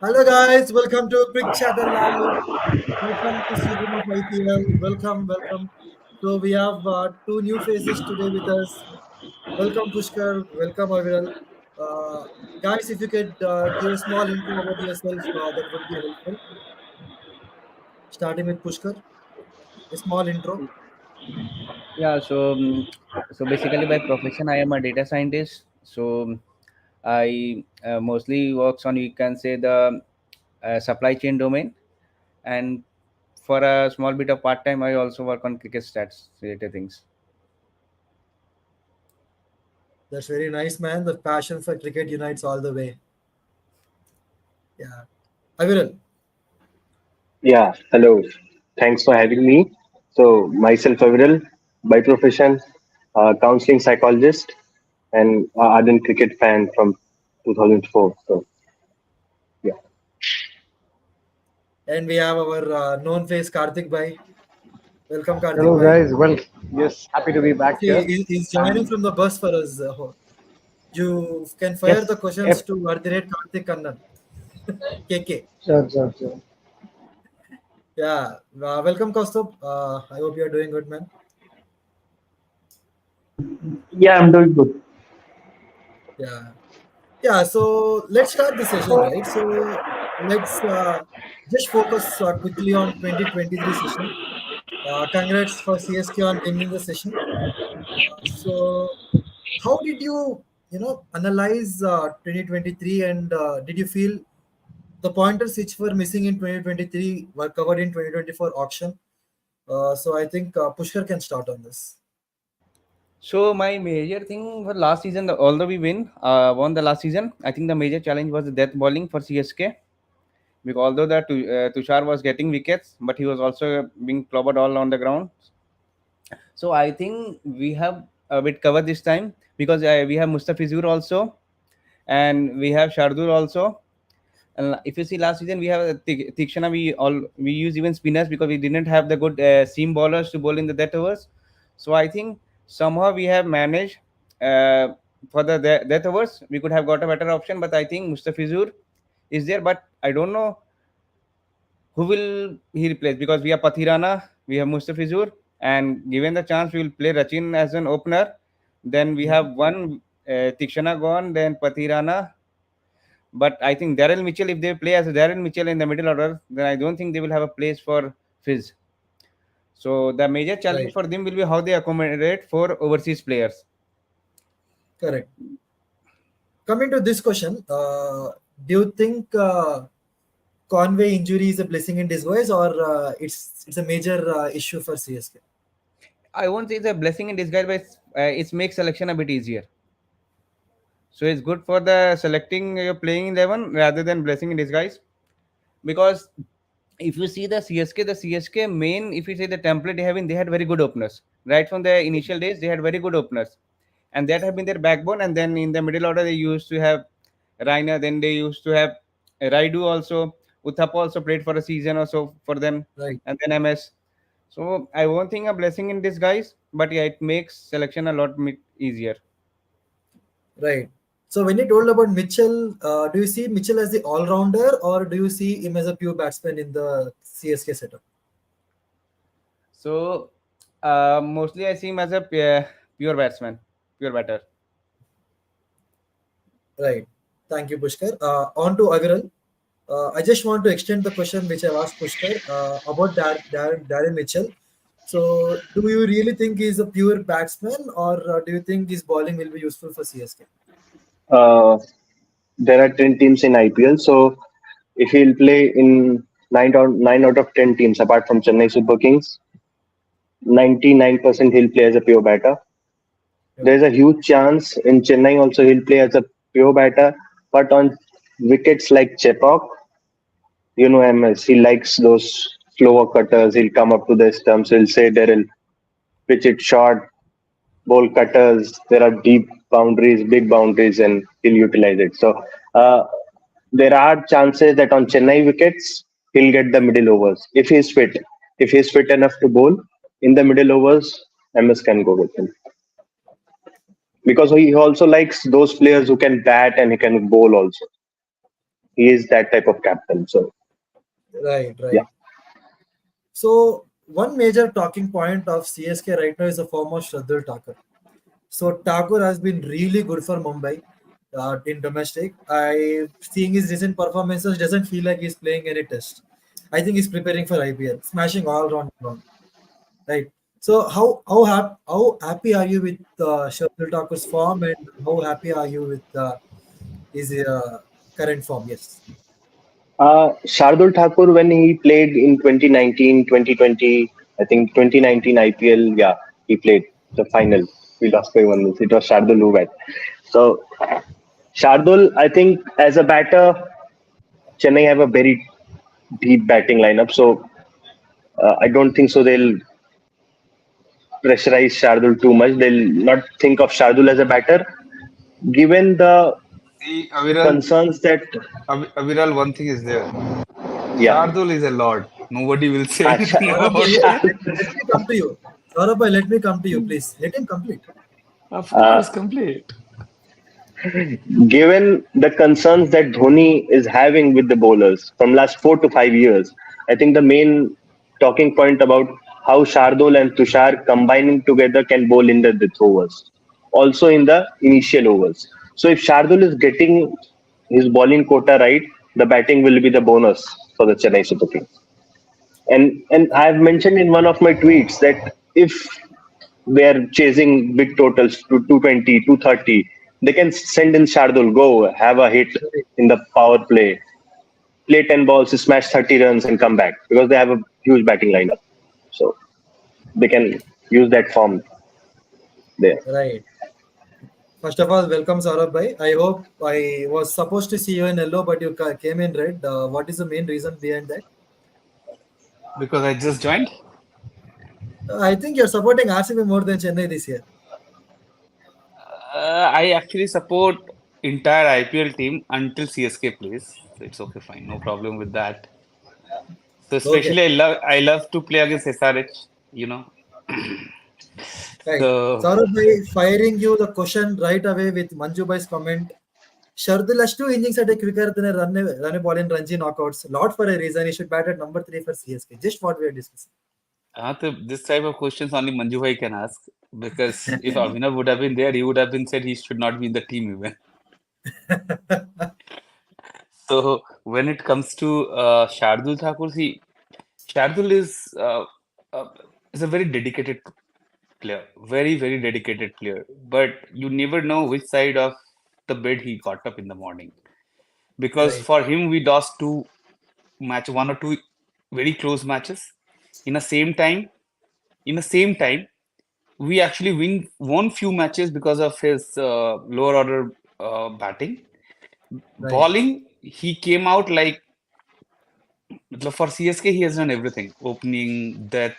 Hello guys, welcome to Quick Chatter Live. Welcome to season of IPL. Welcome. So we have two new faces today with us. Welcome Pushkar. Welcome Aviral. Uh, Guys, if you could give a small intro about yourself, that would be helpful. Starting with Pushkar, a small intro. Yeah, so basically by profession I am a data scientist. I mostly works on, you can say, the supply chain domain, and for a small bit of part time I also work on cricket stats related things. That's very nice, man. The passion for cricket unites all the way. Yeah, Aviral. Yeah, hello. Thanks for having me. So, myself, Aviral, by profession, counseling psychologist, and ardent cricket fan from 2004. So, yeah. And we have our known face Karthik Bhai. Welcome Karthik Hello, Bhai. guys. Well, yes, happy to be back See, here. he's joining And from the bus for us. You can fire the yes, questions if to Karthik Kannan, KK. sure. Yeah, welcome, Kaustubh. I hope you are doing good, man. Yeah, I'm doing good. Yeah, yeah. So let's start the session, right? So let's just focus quickly on 2023 session. Congrats for CSK on winning the session. So how did you analyze 2023, and did you feel the pointers which were missing in 2023 were covered in 2024 auction? So I think Pushkar can start on this. So my major thing for last season, although we won the last season, I think the major challenge was the death bowling for CSK, because although that Tushar was getting wickets, but he was also being clobbered all on the ground. So I think we have a bit covered this time, because we have Mustafizur also, and we have Shardul also. And if you see last season, we have Tikshana. We use even spinners because we didn't have the good seam bowlers to bowl in the death overs. So I think somehow we have managed for the death overs. We could have got a better option, but I think Mustafizur is there. But I don't know who will he replace, because we have Pathirana, we have Mustafizur, and given the chance, we will play Rachin as an opener. Then we Mhm. have one Tikshana gone, then Pathirana. But I think Daryl Mitchell, if they play as a Daryl Mitchell in the middle order, then I don't think they will have a place for Fizz. So the major challenge Right, for them will be how they accommodate for overseas players. correct. Coming to this question, do you think Conway injury is a blessing in disguise, or it's a major issue for CSK? I won't say it's a blessing in disguise, but it makes selection a bit easier. So it's good for the selecting your playing 11 rather than blessing in disguise. Because if you see the CSK main, if you say the template they had very good openers. Right from the initial days, they had very good openers. And that have been their backbone. And then in the middle order, they used to have Rainer, then they used to have Raidu also. Uthappa also played for a season or so for them, Right, and then MS. So I won't think a blessing in disguise, but yeah, it makes selection a lot easier. right. So when you told about Mitchell, do you see Mitchell as the all-rounder, or do you see him as a pure batsman in the CSK setup? So mostly I see him as a pure batsman, pure batter. Right. Thank you, Pushkar. On to Aviral. I just want to extend the question which I've asked Pushkar about Darren Mitchell. So, do you really think he's a pure batsman, or do you think his bowling will be useful for CSK? Uh, there are 10 teams in IPL. So, if he'll play in 9 out of 10 teams, apart from Chennai Super Kings, 99% he'll play as a pure batter. Yeah. There's a huge chance in Chennai also he'll play as a pure batter, but on wickets like Chepauk, MS, he likes those slower cutters. He'll come up to the stumps. He'll say, Daryl, pitch it short, bowl cutters. There are deep boundaries, big boundaries, and he'll utilize it. So uh, there are chances that on Chennai wickets, he'll get the middle overs if he's fit. If he's fit enough to bowl in the middle overs, MS can go with him because he also likes those players who can bat and he can bowl also. he is that type of captain. So Right, yeah. right. So one major talking point of CSK right now is the form of Shardul Thakur. So Thakur has been really good for Mumbai in domestic. I seeing his recent performances doesn't feel like he's playing any test. I think he's preparing for IPL, smashing all round ground. Right. So how happy are you with Shardul Thakur's form, and how happy are you with his current form? Yes. Shardul Thakur, when he played in 2019, 2020, I think 2019 IPL, yeah, he played the final. We lost by 1 It was Shardul who went. So Shardul, I think as a batter, Chennai have a very deep batting lineup. So I don't think so they'll pressurize Shardul too much. They'll not think of Shardul as a batter. Given the See, Aviral, concerns that, Aviral, one thing is there. yeah, Shardul is a lord. Nobody will say anything Saurabh, about let, that. let me come to you. Saurabh, let me come to you, please. Let him complete. Of uh, course, complete. given the concerns that Dhoni is having with the bowlers from last 4 to 5 years, I think the main talking point about how Shardul and Tushar combining together can bowl in the death overs, also in the initial overs. So if Shardul is getting his bowling quota right, the batting will be the bonus for the Chennai Super Kings. And I've mentioned in one of my tweets that if they are chasing big totals to 220, 230, they can send in Shardul, go have a hit Right, in the power play 10 balls, smash 30 runs, and come back because they have a huge batting lineup. So they can use that form there. right. First of all, welcome Saurabh bhai. I hope I was supposed to see you in yellow, but you came in red. What is the main reason behind that? Because I just joined. I think you're supporting RCB more than Chennai this year. I actually support entire IPL team until CSK plays. So it's okay, fine, no problem with that. So Okay, especially I love to play against SRH, you know. right. So Saurabh bhai, firing you the question right away with Manju bhai's comment. Shardul has two innings at a quicker than run a ball in Ranji knockouts. Not for a reason. He should bat at number three for CSK. Just what we are discussing. this type of questions only Manju Bhai can ask because if Avinav would have been there, he would have been said he should not be in the team even. So when it comes to Shardul Thakur, see, Shardul uh, is a very dedicated player, very very dedicated player. But you never know which side of the bed he got up in the morning because Right, for him we lost one or two very close matches in the same time. In the same time, we actually won few matches because of his lower order batting. right. Bowling, he came out like matlab for CSK, he has done everything: opening, death,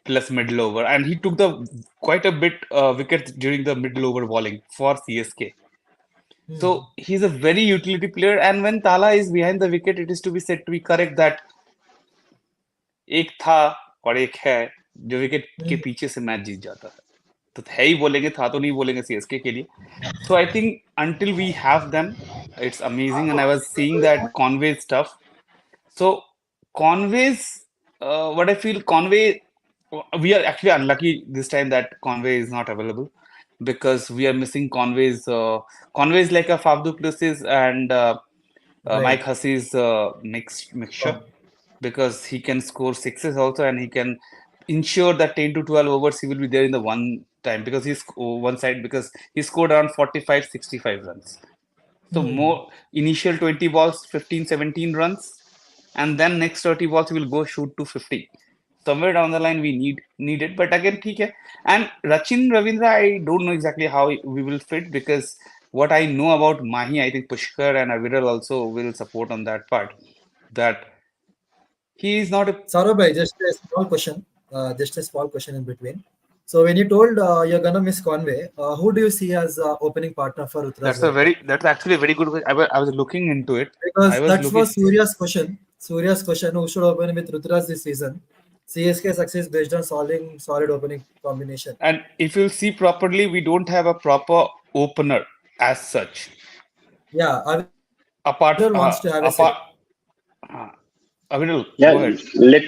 plus middle over, and he took the quite a bit wickets during the middle over bowling for CSK. Hmm. So he's a very utility player, and when Tala is behind the wicket, it is to be said to be correct that एक था और एक है जो wicket के Hmm. पीछे से match जीत जाता है तो है ही बोलेंगे था तो नहीं बोलेंगे सीएसके के लिए so I think until we have them it's amazing and I was seeing that Conway stuff so Conway's what I feel Conway we are actually unlucky this time that Conway is not available because we are missing Conway is like a Faf du Plessis and Right. Mike Hussey's mixture Form. because he can score sixes also and he can ensure that 10 to 12 overs he will be there in the one time because he's one side because he scored around 45 65 runs so Hmm. more initial 20 balls 15 17 runs and then next 30 balls he will go shoot to 50 somewhere down the line we need it but again theek hai. And Rachin Ravindra I don't know exactly how we will fit because what I know about Mahi I think Pushkar and Aviral also will support on that part that he is not a Saurabh bhai, just a small question. Just a small question in between. So when you told you're gonna miss Conway, who do you see as opening partner for Uttara's Gaikwad? That's actually a very good question. I was looking into it. I Because was that looking, was Surya's question. Surya's question: who should open with Rutraj this season? CSK success based on solid opening combination. and if you see properly, we don't have a proper opener as such. Yeah, Aviral apart Aviral wants to have a say. apart uh, Avinul, Yeah, go ahead. let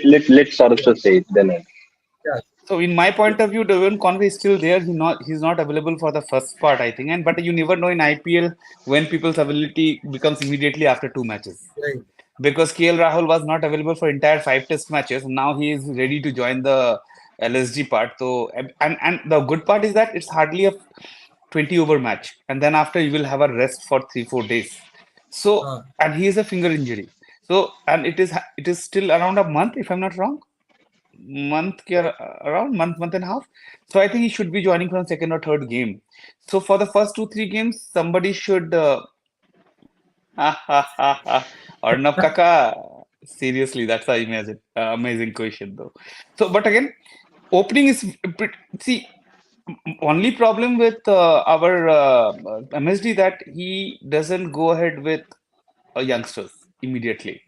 Saurabh say it then. Yeah, So in my point of view, Devon Conway is still there. He's not available for the first part, I think. And but you never know in IPL when people's availability becomes immediately after two matches. right, Because KL Rahul was not available for entire five test matches. Now he is ready to join the LSG part. So and the good part is that it's hardly a 20 over match, and then after you will have a rest for 3 4 days. So uh, and he is a finger injury. So and it is still around a month if I'm not wrong, right. around month and a half. So I think he should be joining from second or third game. So for the first 2 3 games, somebody should. Arnav Kaka. Seriously, that's a amazing question though. So, but again, opening is see only problem with our MSD that he doesn't go ahead with youngsters immediately.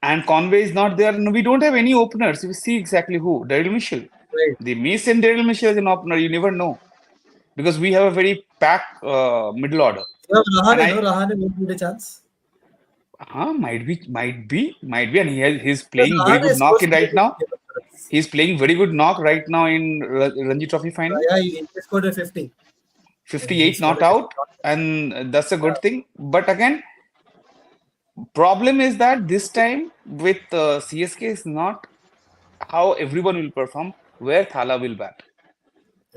And Conway is not there. No, we don't have any openers. We see exactly who. Daryl Mitchell. Right. They may send Daryl Mitchell as an opener. You never know because we have a very packed middle order. You have And Rahane, no? I Rahane will get a chance. might be, and he's Yeah, playing very Rahane good is knock supposed in to be a right good now. player for us. He's playing very good knock right now in Ranji Trophy final. Yeah, he scored a 50. He 58 scored not a 50. out, and that's a Yeah, good thing. But again, problem is that this time with CSK is not how everyone will perform, where Thala will bat.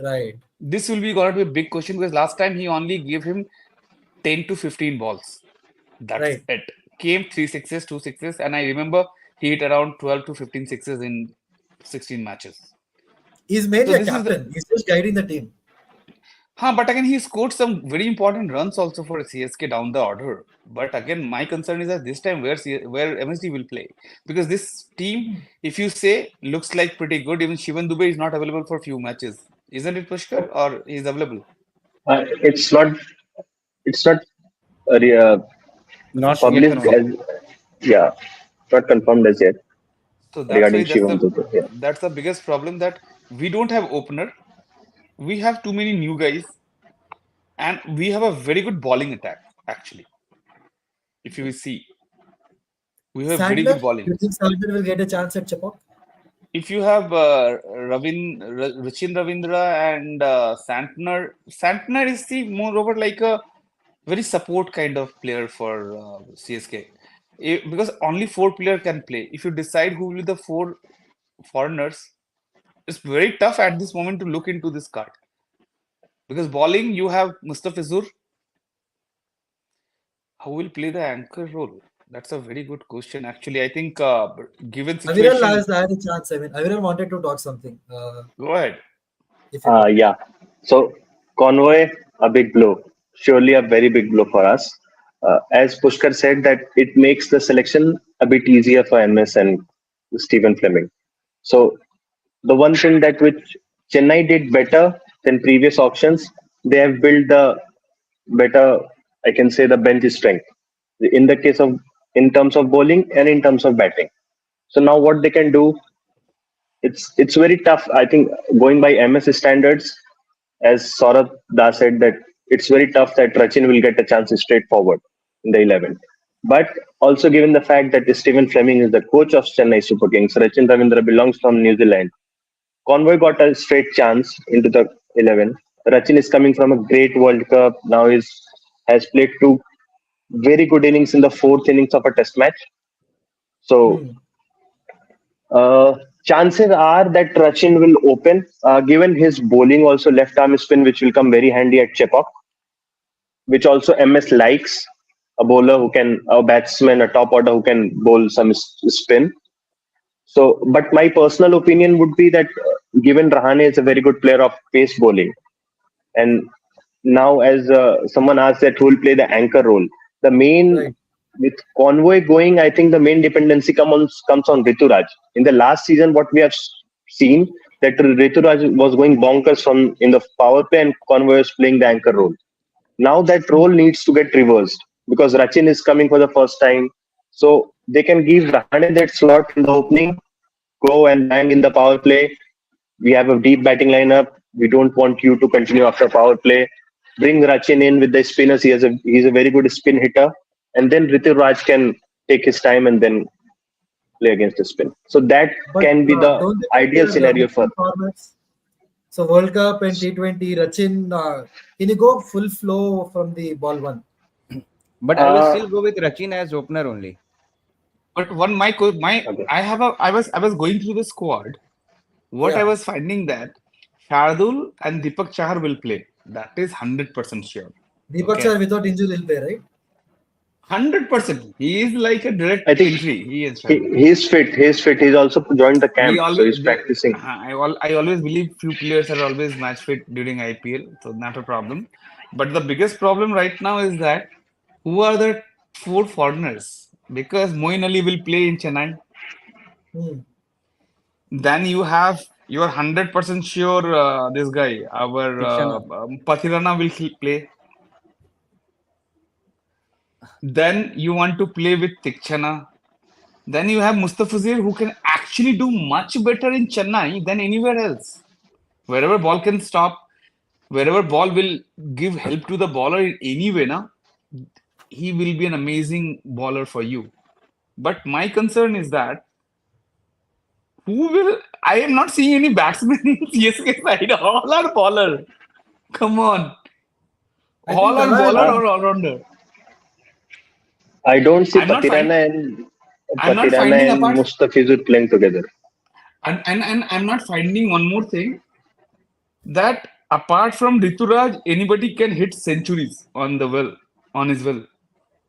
right, This will be going to be a big question because last time he only gave him 10 to 15 balls. That's right. it. Came three sixes, two sixes, and I remember he hit around 12 to 15 sixes in 16 matches. He's So mainly a this is captain. He's just guiding the team. but again he scored some very important runs also for CSK down the order. But again, my concern is that this time where MSD will play because this team, if you say, looks like pretty good. Even Shivan Dubey is not available for a few matches, isn't it, Pushkar? Or he's available? It's not uh, Not yet published confirmed. as, yeah, not confirmed as yet So that's why regarding Shivam Dubey. Yeah. that's the biggest problem that we don't have opener. We have too many new guys, and we have a very good bowling attack. Actually, if you will see, we have very Sandler, good bowling. you think Sandler will get a chance at Chapok? If you have Rachin Ravindra and Santner is the moreover like a very support kind of player for CSK. Because only four players can play. If you decide who will be the four foreigners, it's very tough at this moment to look into this card. Because bowling, you have Mustafizur, who will play the anchor role. That's a very good question. Actually, I think given Aviral situation, has had a chance. I mean, Aviral wanted to talk something. go ahead. If you could. Yeah. So Convoy, a big blow. Surely a very big blow for us. As Pushkar said, that it makes the selection a bit easier for MS and Stephen Fleming. So the one thing that which Chennai did better than previous auctions, they have built the better, I can say, the bench strength in the case of in terms of bowling and in terms of batting. So now what they can do, it's very tough. I think going by MS standards, as Saurabh Das said, that it's very tough that Rachin will get a chance straightforward in the 11. But also given the fact that Stephen Fleming is the coach of Chennai Super Kings, Rachin Ravindra belongs from New Zealand. Convoy got a straight chance into the 11. Rachin is coming from a great World Cup. Now is has played two very good innings in the fourth innings of a Test match. So Hmm. chances are that Rachin will open. Given his bowling also left arm spin, which will come very handy at Chepauk, which also MS likes a bowler who can, a batsman, a top order who can bowl some spin. So, but my personal opinion would be that given Rahane is a very good player of pace bowling, and now as someone asked that who will play the anchor role, the main Right. with Convoy going, I think the main dependency comes on Rituraj. In the last season, what we have seen that Rituraj was going bonkers from in the power play, and Convoy was playing the anchor role. Now that role needs to get reversed because Rachin is coming for the first time. So they can give Rahane that slot in the opening, go and bang in the power play. We have a deep batting lineup. We don't want you to continue after power play. Bring Rachin in with the spinners. He's a very good spin hitter. and then Rituraj can take his time and then play against the spin. So that But can be the don't they ideal compare scenario for. different formats? So World Cup and T20, Rachin, can you go full flow from the ball one? But I will Uh, still go with Rachin as opener only. But one my okay. I was going through the squad. What I Yeah, was finding that Shardul and Deepak Chahar will play. That is 100% sure. Deepak Okay. Chahar without injury will play, right? 100%. He is like a direct I think entry. He is he, Shardul. he's fit. He's fit. He's also joined the They camp, so always he's they practicing. I always believe few players are always match fit during IPL, so not a problem. But the biggest problem right now is that who are the four foreigners? Because Moeen Ali will play in Chennai. Hmm. Then you are 100% sure this guy, our Tikshana. Pathirana will play. Then you want to play with Tikchana. Then you have Mustafizur who can actually do much better in Chennai than anywhere else. Wherever ball can stop, wherever ball will give help to the bowler in any way, na, he will be an amazing bowler for you. But my concern is that who will I am not seeing any batsmen in CSK side. All are bowler. Come on. I think All are Tala bowler Uh, or all-rounder. I don't see I'm not fine. I'm not Patirana finding and apart Mustafizur playing together. and I'm not finding one more thing that apart from Rituraj, anybody can hit centuries on the well, on his well.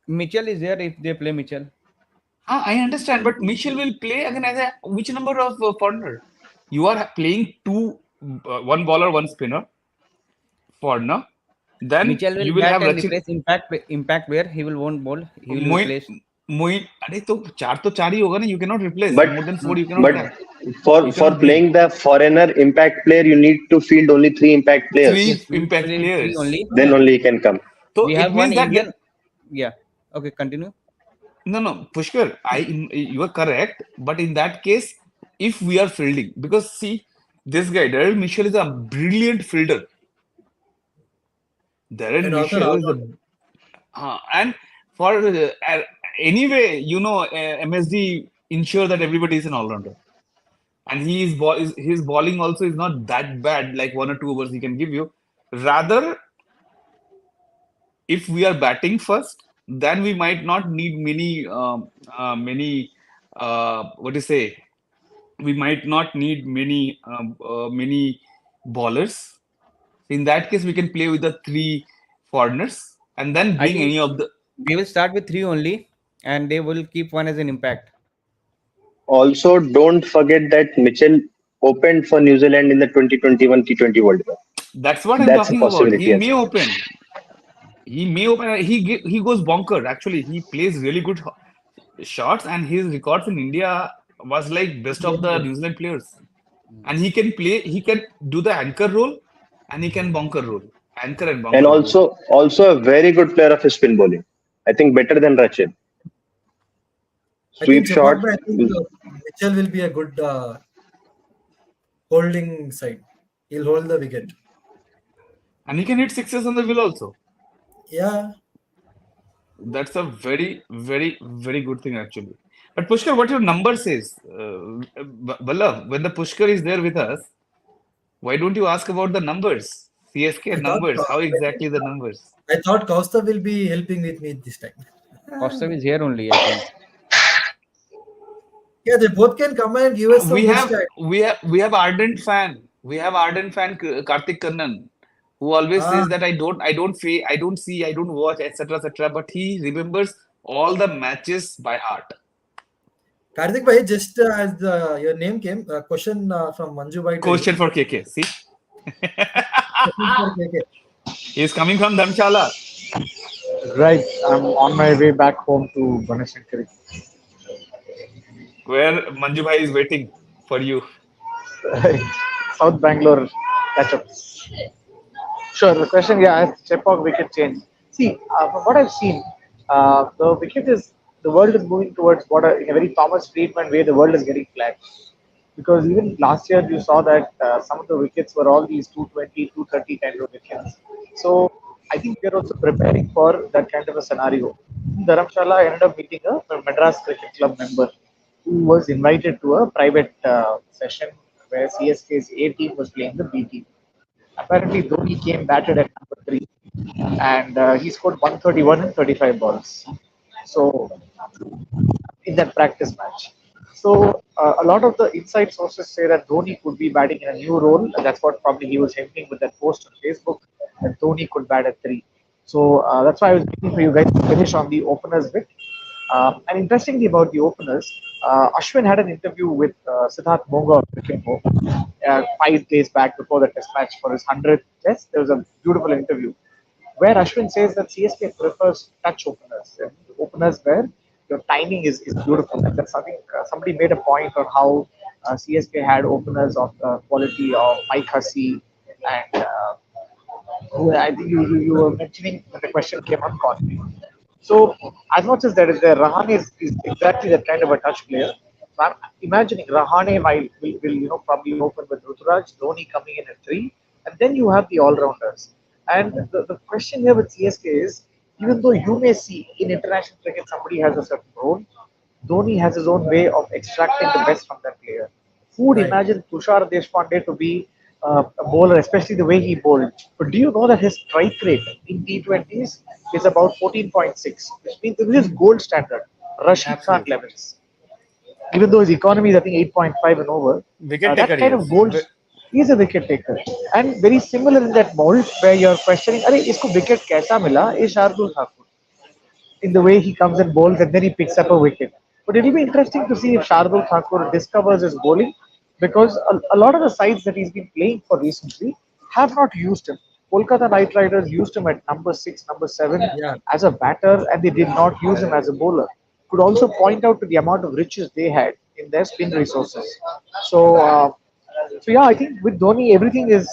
Mitchell is there if they play Mitchell. I understand, but Mitchell will play again as a which number of foreigner? You are playing one bowler, one spinner, foreigner. Then Mitchell will you will bat have and Rachin, replace impact where he will won't bowl. He will Moin, replace. Moin. अरे तो चार ही होगा ना. You cannot replace But more than four. No, You cannot but have. You for cannot bring playing the foreigner impact player, you need to field only three impact players. three yes, we impact play three players. only. Then only he can come. So We it have one means that Indian. Yeah. Okay, continue. no, Pushkar, you are correct. But in that case, if we are fielding, because see, this guy Daryl Mitchell is a brilliant fielder. Daryl and also an Mitchell is a all-rounder. and for anyway, MSD ensure that everybody is an all-rounder, and his bowling also is not that bad. Like 1 or 2 overs he can give you. Rather, if we are batting first, then we might not need many what do you say? We might not need many bowlers. In that case, we can play with the three foreigners and then I bring think any of the we will start with three only, and they will keep one as an impact. Also, don't forget that Mitchell opened for New Zealand in the 2021 T20 World Cup. That's what I'm That's a talking about. possibility as well. He may open. He goes bonker. Actually, he plays really good shots, and his records in India was like best of the Game. New Zealand players. And he can play. He can do the anchor role, and he can bonker role. Anchor and And bonker both. also a very good player of spin bowling. I think better than Rachin. I Sweep think shot. Zimbabwe, I think Mitchell will be a good holding side. He'll hold the wicket. And he can hit sixes on the wheel also. Yeah, That's a very, very, very good thing actually. But Pushkar, what your number says, Vallabh, when the Pushkar is there with us, why don't you ask about the numbers? CSK I thought numbers, how exactly the numbers? I thought Costa will be helping with me this time. Costa is here only, I think. Yeah, they both can come and give us some We good have stats. we have ardent fan. We have ardent fan Karthik Kannan, who always Ah, says that I don't see, I don't watch, etc. But he remembers all the matches by heart. Karthik bhai, just as your name came, a question from Manju bhai to you. Question for KK. See, Question for KK. he is coming from Dhamchala, Right. I'm on my way back home to Banashankari. where Manju Bhai is waiting for you. South Bangalore catch up. Sure. The question, yeah, as Chepok wicket change. See, from what I've seen, the wicket is the world is moving towards in a very Thomas Friedman way. The world is getting flat because even last year you saw that some of the wickets were all these 220, 230 kind of wickets. So I think we are also preparing for that kind of a scenario. In Dharamshala, I ended up meeting a Madras Cricket Club member who was invited to a private session where CSK's A team was playing the B team. Apparently, Dhoni came batted at number three, and he scored 131 in 35 balls. So in that practice match. So a lot of the inside sources say that Dhoni could be batting in a new role, and that's what probably he was hinting with that post on Facebook that Dhoni could bat at three. So that's why I was waiting for you guys to finish on the openers bit. And interestingly about the openers, Ashwin had an interview with Siddharth Monga of Cricket 5 days back before the test match for his 100th test. There was a beautiful interview where Ashwin says that CSK prefers touch openers, openers where your timing is beautiful. And that's something somebody made a point on how CSK had openers of the quality of Mike Hussey and who I think you were mentioning when the question came on Cosby. So as much as that is there, Rahane is exactly that kind of a touch player. So I'm imagining Rahane will probably open with Ruturaj, Dhoni coming in at three, and then you have the all-rounders. And the question here with CSK is, even though you may see in international cricket somebody has a certain role, Dhoni has his own way of extracting the best from that player. Who would Right. imagine Tushar Deshpande to be a bowler, especially the way he bowled? But do you know that his strike rate in T20s is about 14.6, which means it is gold standard, Rashid Khan Absolutely. levels. Even though his economy is, I think, 8.5 and over, Wicket taker, that kind of yes. gold, he's a wicket taker. And very similar in that mold where you're questioning, अरे इसको wicket कैसा मिला? Is Shardul Thakur in the way he comes and bowls and then he picks up a wicket. But it'll be interesting to see if Shardul Thakur discovers his bowling because a lot of the sides that he's been playing for recently have not used him. Kolkata Knight Riders used him at number six, number seven Yeah. as a batter and they did not use him as a bowler. Could also point out to the amount of riches they had in their spin resources. So, yeah, I think with Dhoni, everything is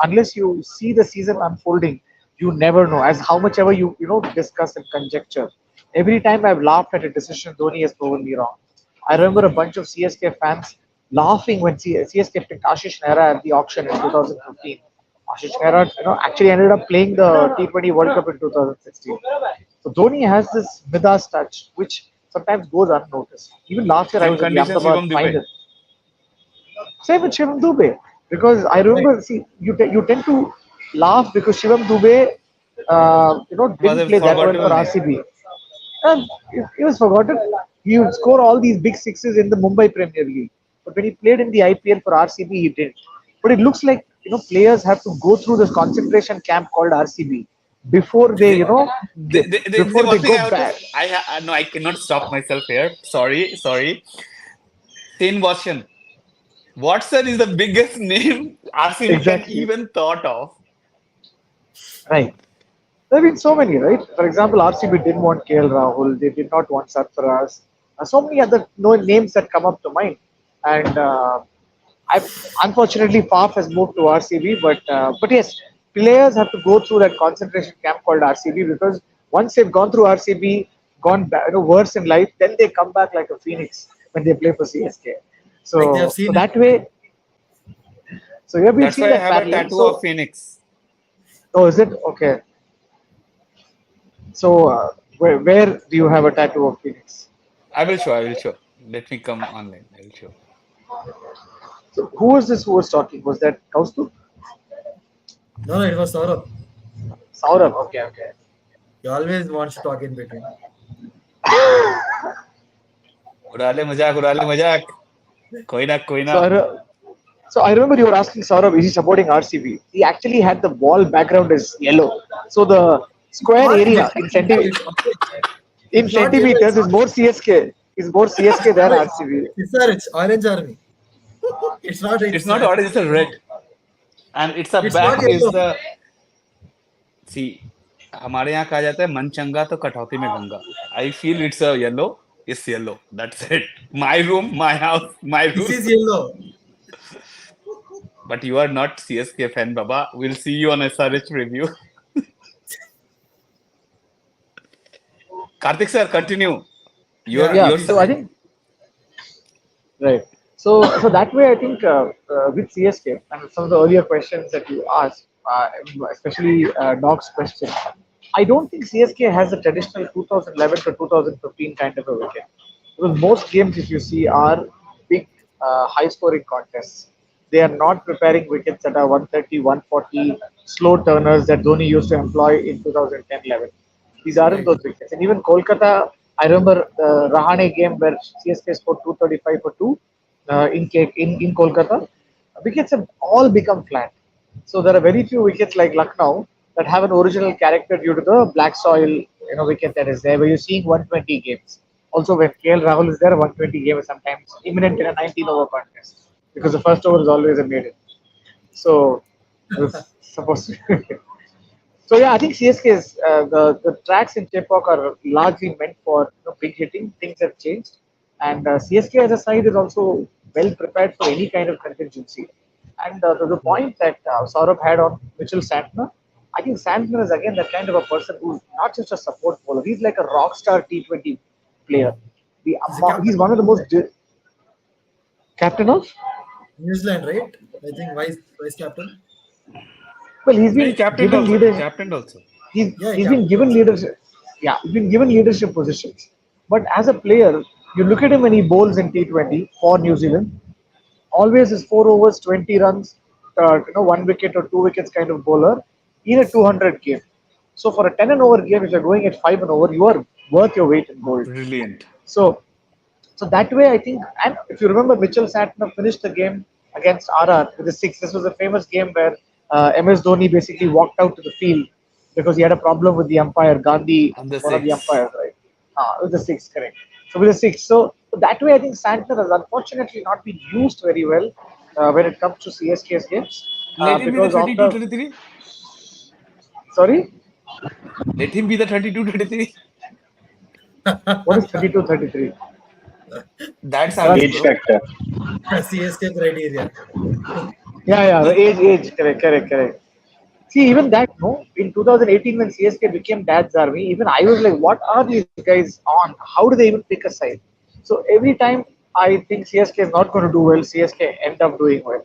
unless you see the season unfolding, you never know. As how much ever you discuss and conjecture. Every time I've laughed at a decision, Dhoni has proven me wrong. I remember a bunch of CSK fans laughing when CSK picked Ashish Nehra at the auction in 2015. Ashish Nehra, actually ended up playing the T20 World Cup in 2016. So Dhoni has this Midas touch, which sometimes goes unnoticed. Even last year, I Same was at the conditions, Ahmedabad Shivam Dubey. final. Same with Shivam Dubey. Because I Right. remember, see, you tend to laugh because Shivam Dubey, Was didn't a play that well for forgettable name. RCB. And he was forgotten. He would score all these big sixes in the Mumbai Premier League. But when he played in the IPL for RCB, he didn't. But it looks like, players have to go through this concentration camp called RCB before they, They, before they one thing I go have to, back. no, I cannot stop myself here. Sorry. Shane Watson. Watson is the biggest name RCB can Exactly. even thought of. Right. There have been so many, right? For example, RCB didn't want KL Rahul. They did not want Sarfaraz. So many other names that come up to mind. And unfortunately, Faf has moved to RCB. But yes, players have to go through that concentration camp called RCB because once they've gone through RCB, gone worse in life, then they come back like a phoenix when they play for CSK. Like they have So seen it. that way, so yeah, we've That's seen why I that have a parallel. tattoo of So, Phoenix. oh, is it okay? So, where do you have a tattoo of Phoenix? I will show. Let me come online. I will show. So, who was this who was talking? Was that Kaustup? No, no, it was Saurabh. Saurabh. Okay, okay. He always wants to talk in between. उड़ा ले मजाक कोई ना So, so I remember you were asking Saurabh, is he supporting RCB? He actually had the wall background is yellow. So the square Not area yellow, it's orange. in It's not yellow, centimeters it's is more CSK. Is more CSK than orange. RCB. It's orange, orange army. It's not it's it's not orange it's a red and it's a it's not back is yellow. the see हमारे यहाँ कहा जाता है मन चंगा तो कटौती में Ganga I feel it's a yellow it's yellow that's it my room my house my This rules is yellow. but you are not CSK fan Baba we'll see you on SRH review Karthik sir continue Yeah, Yeah. your please. So I think right. So that way, I think with CSK and some of the earlier questions that you asked, uh, especially Doc's question. I don't think CSK has a traditional 2011 to 2015 kind of a wicket. Because most games, if you see, are big, high scoring contests. They are not preparing wickets that are 130, 140, slow turners that Dhoni used to employ in 2010-11. These aren't Right. those wickets. And even Kolkata, I remember the Rahane game where CSK scored 235 for 2 in Kolkata. Wickets have all become flat. So there are very few wickets like Lucknow that have an original character due to the black soil, wicket that is there, where you're seeing 120 games. Also, when KL Rahul is there, 120 game is sometimes imminent in a 19-over contest because the first over is always a maiden. So it's supposed to. So yeah, I think CSK is the tracks in Chepauk are largely meant for big hitting. Things have changed, and CSK as a side is also well prepared for any kind of contingency. And the point that Saurabh had on Mitchell Santner, I think Santner is again that kind of a person who's not just a support bowler. He's like a rock star T20 player. He's the captain He's of one of the New most Zealand. captain of. New Zealand, right? I think vice captain. Well, he's No, he been captained given also. He leadership. captained also. Yeah, he He's been captain given also. leadership. Yeah, he's been given leadership positions. But as a player, you look at him when he bowls in T20 for New Zealand. Always is 4 overs, 20 runs, 1 wicket or 2 wickets kind of bowler in a 200 game. So for a 10 and over game, if you're going at 5 and over, you are worth your weight in gold. Brilliant. So so that way, I think, and if you remember, Mitchell Santner finished the game against RR with a six. This was a famous game where MS Dhoni basically walked out to the field because he had a problem with the umpire, Gandhi, And the one of the six. umpires, right? With the six, correct. So with the six, so that way, I think Santner has unfortunately not been used very well when it comes to CSK's games Let him be the because of 32 the 23. sorry, Let him be the 32 23. what is 32-33? That Run. salary, Age bro. factor. CSK criteria. Yeah, the age, correct. See, even that, no, in 2018 when CSK became Dad's Army, even I was like, what are these guys on? How do they even pick a side? So every time I think CSK is not going to do well, CSK end up doing well.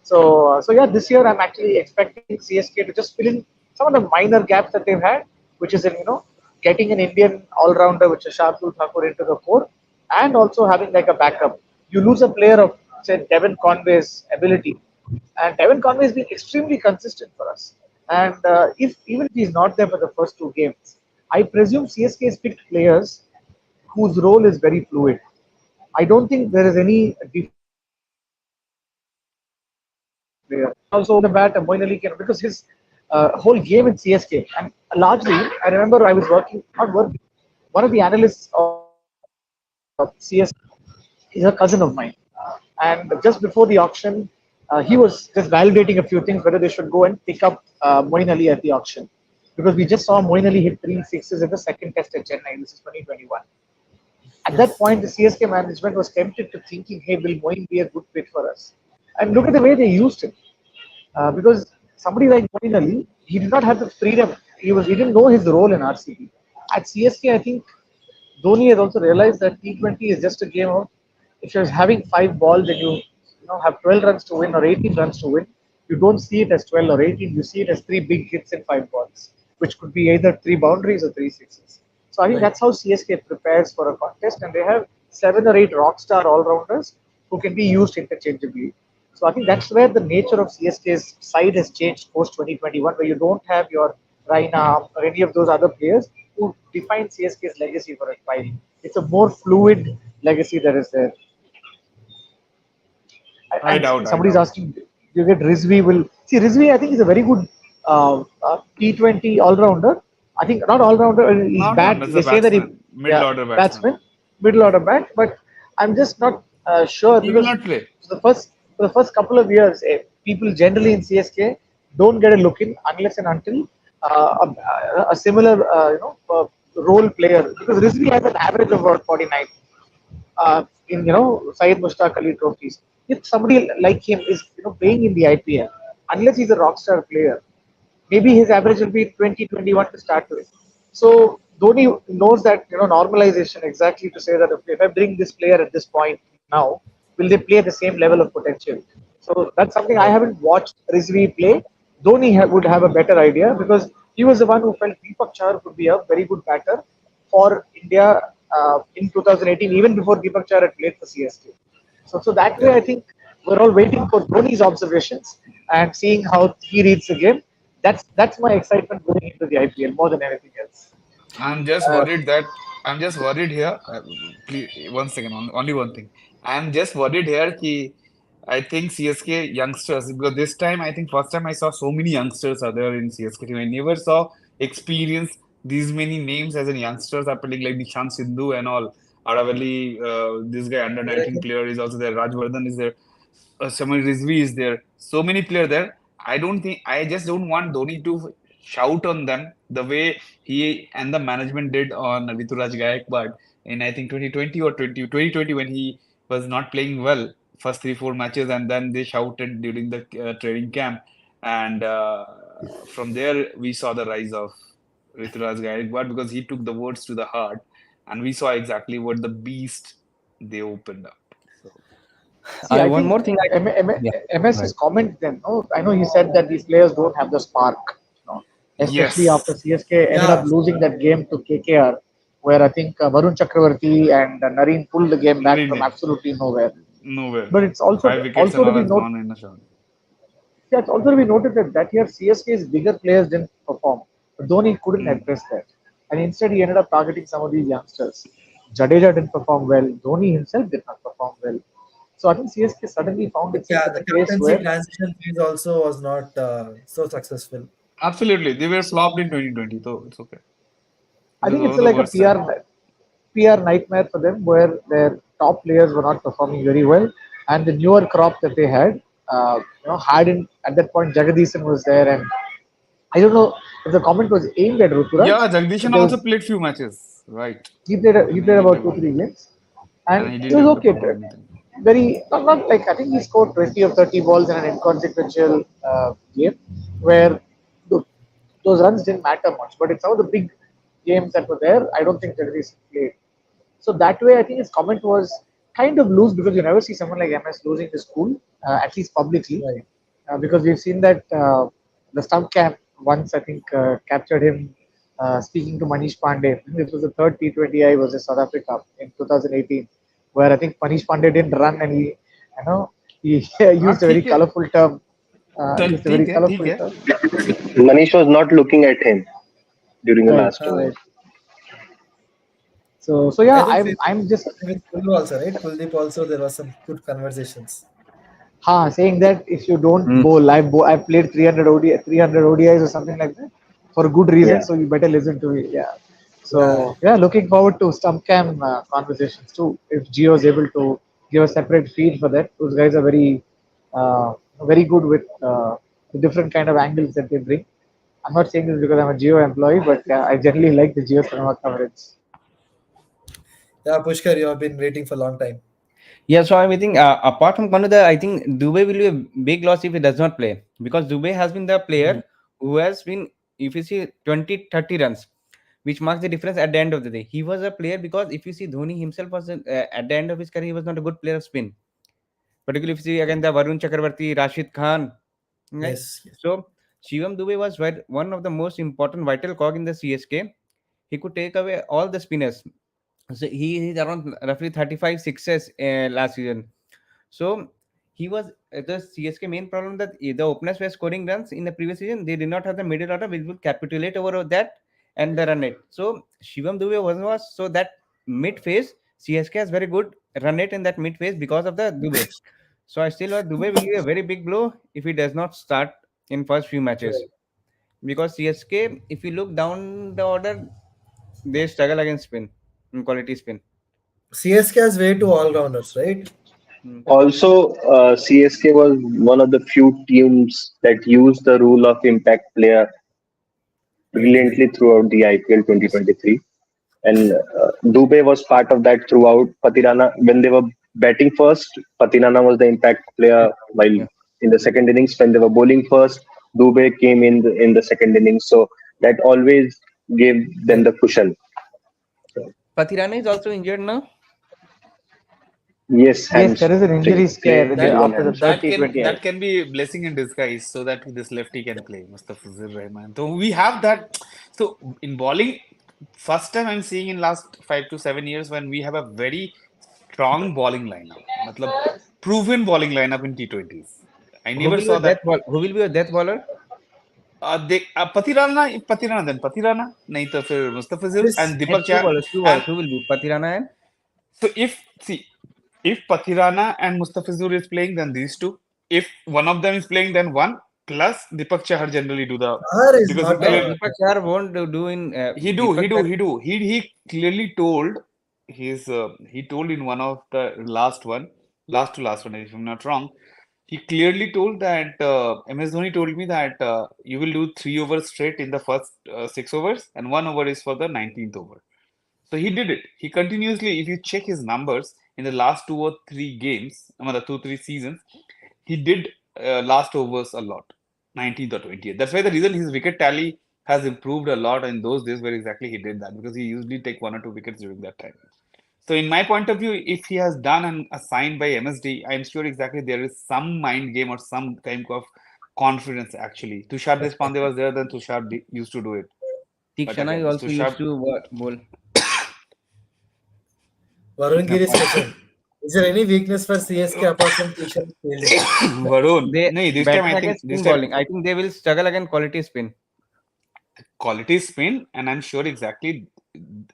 So yeah, this year I'm actually expecting CSK to just fill in some of the minor gaps that they've had, which is in getting an Indian all-rounder, which is Shardul Thakur into the core, and also having like a backup. You lose a player of say Devon Conway's ability, and Devon Conway has been extremely consistent for us. And if even if he's not there for the first 2 games, I presume CSK has picked players whose role is very fluid. I don't think there is any defined role for any player. Also, in the bat, Moin Ali can because his whole game in CSK and largely, I remember I was working, not working. One of the analysts of CSK is a cousin of mine, and just before the auction, he was just validating a few things whether they should go and pick up Moin Ali at the auction because we just saw Moin Ali hit 3 sixes in the second test at Chennai. This is 2021. At that Yes. point, the CSK management was tempted to thinking, hey, will Moin be a good fit for us? And look at the way they used him. Because somebody like Moin Ali, he did not have the freedom. He didn't know his role in RCB. At CSK, I think Dhoni has also realized that T20 is just a game of if you're having 5 balls and you have 12 runs to win or 18 runs to win, you don't see it as 12 or 18. You see it as 3 big hits in 5 balls, which could be either 3 boundaries or 3 sixes. So I think Right. that's how CSK prepares for a contest, and they have 7 or 8 rockstar all-rounders who can be used interchangeably. So I think that's where the nature of CSK's side has changed post 2021, where you don't have your Raina or any of those other players who define CSK's legacy for a while. It's a more fluid legacy that is there. I And doubt. I somebody's doubt. asking, do you get Rizvi? Will see Rizvi? I think is a very good T20 all-rounder. I think not all-rounder. He's Not bad. on as a They say that batsman, middle order batsman. batsman, middle order bat, but I'm just not sure He will because not play. for the first couple of years, people generally in CSK don't get a look in unless and until a similar role player because Rizvi has an average of about 49 in Syed Mushtaq Ali trophies. If somebody like him is playing in the IPL, unless he's a rockstar player, maybe his average will be 20, 21 to start with. So Dhoni knows that normalization exactly to say that if I bring this player at this point now, will they play at the same level of potential? So that's something I Right. haven't watched Rizvi play, Would have a better idea because he was the one who felt Deepak Chahar could be a very good batter for India in 2018, even before Deepak Chahar had played for CSK. So that way, Yeah. I think we're all waiting for Dhoni's observations and seeing how he reads the game. That's my excitement going into the IPL more than anything else. I'm just Uh, worried that I'm just worried here. Please, one second, only one thing. I'm just worried here. I think CSK youngsters, because this time I think first time I saw so many youngsters are there in CSK team. I never saw experience these many names as in youngsters are playing like Nishant Sindhu and all. Aravalli, this guy under 19 player is also there. Rajvardhan is there. Samuel Rizvi is there. So many players there. I just don't want Dhoni to shout on them the way he and the management did on Rituraj Gaikwad in I think 2020 or 2020 when he was not playing well first 3 4 matches, and then they shouted during the training camp, and from there we saw the rise of Rituraj Gaikwad because he took the words to the heart, and we saw exactly what the beast they opened up. So See, I One think more thing I yeah. MS's Right. comment then, no, I know he said that these players don't have the spark, especially after yes, CSK ended up Yeah. losing that game to KKR, where I think Varun Chakravarti and Nareen pulled the game back from Narine, absolutely nowhere. nowhere. But it's 5 wickets and also to all be has noted. gone in a shot. Yeah, it's also to be noted that that year CSK's bigger players didn't perform. But Dhoni couldn't Mm. address that. And instead he ended up targeting some of these youngsters. Jadeja didn't perform well. Dhoni himself did not perform well. So I think CSK suddenly found itself Yeah, in a the place captaincy where transition phase also was not so successful. Absolutely, they were flopped in 2020, so it's okay. It I was think one it's of the like a worst time. PR nightmare for them where their top players were not performing very well. And the newer crop that they had, hadn't at that point Jagadisan was there, and I don't know if the comment was aimed at Ruturaj, Yeah, but Jagdishan there also was played few matches, right? he And played he about didn't two perform. three games, and And he it was didn't okay. perform anything. Very not like I think he scored 20 or 30 balls in an inconsequential game where look, those runs didn't matter much. But in some of the big games that were there, I don't think Jagadish played. So that way, I think his comment was kind of loose because you never see someone like MS losing his cool, at least publicly, Right. because we've seen that the stump camp once I think captured him speaking to Manish Pandey. This was the third T20I versus South Africa in 2018, where I think Manish Pandey didn't run and he हाँ used a very ठीक है colorful term. चल Used a very ठीक है ठीक colorful है term. Manish was not looking at him during the Right, last Uh, over. right. So I yeah, think I'm just with Kuldeep also, right? Kuldeep also, there was some good conversations. saying that if you don't Mm. bowl, I've played 300 ODIs or something like that for good reason. Yeah. So you better listen to me. Yeah. Yeah. So yeah, looking forward to stump cam conversations too. If Geo is able to give a separate feed for that, those guys are very good with the different kind of angles that they bring. I'm not saying this because I'm a Geo employee, but I generally like the Geo cinema coverage. Yeah, Pushkar, you have been waiting for a long time. Yeah, so I'm thinking apart from Kanada, I think Dubai will be a big loss if he does not play because Dubai has been the Mhm. player who has been, if you see 20, 30 runs, which marks the difference at the end of the day. He was a player because if you see Dhoni himself was at the end of his career, he was not a good player of spin. Particularly if you see again the Varun Chakravarti, Rashid Khan, right? Yes. Yes. So Shivam Dubey was one of the most important vital cog in the CSK. He could take away all the spinners. So he is around roughly 35 sixes last season. So he was the CSK main problem that the openers were scoring runs in the previous season. They did not have the middle order which would capitulate over that and the run rate. So Shivam Dubey was so that mid phase CSK has very good run rate in that mid phase because of the Dubey. So I still want Dubey will be a very big blow if he does not start in first few matches Right. because CSK if you look down the order they struggle against spin in quality spin. CSK has way too all rounders, right? Hmm. Also, CSK was one of the few teams that used the rule of impact player Right. Right. brilliantly throughout the IPL Yes. 2023. And Dubey was part of that throughout. Patirana, when they were batting first, Patirana was the impact player, while Yeah. in the second innings, when they were bowling first, Dubey came in the second innings. So that always gave them Right. the cushion. So, Pathirana is also injured now. Yes, Yes, there is an injury scare played in the, with That one after the hamstring. third that T20, can I that can be a blessing in disguise, so that this lefty can play Mustafizur Rahman. So we have that. So in bowling, first time I'm seeing in last 5 to 7 years when we have a very strong bowling lineup. Matlab, proven bowling lineup in T20s. I Who never will be saw your that. who will be your death bowler? Pathirana नहीं तो फिर Mustafizur Chris, and And Deepak two चार bowlers, two and bowlers. Who will be Patirana and so if Pathirana and Mustafizur is playing, then these two. If one of them is playing, then one plus Deepak Chahar generally do the Chahar is because he not no? clearly Deepak Chahar won't do in Deepak Chahar. he clearly told he told in one of the last one if I'm not wrong. He clearly told that MS Dhoni told me that you will do 3 overs straight in the first 6 overs and 1 over is for the 19th over. So he did it. He continuously, if you check his numbers in the last 2 or 3 games, I mean, the 2 3 seasons, he did last overs a lot, 19th or 20th. That's why the reason his wicket tally has improved a lot in those days where exactly he did that because he usually take 1 or 2 wickets during that time. So in my point of view, if he has done an assigned by MSD, I'm sure exactly there is some mind game or some kind of confidence actually. Tushar Deshpande was there, then used to do it. But Tikshana again, is it's also used Tushar. to bowl. Varun No, Giri's question. Is there any weakness for CSK apart from Kishan's fielding? Varun. they No, this time better I think against this spin time bowling. I think they will struggle against quality spin. quality spin, and I'm sure exactly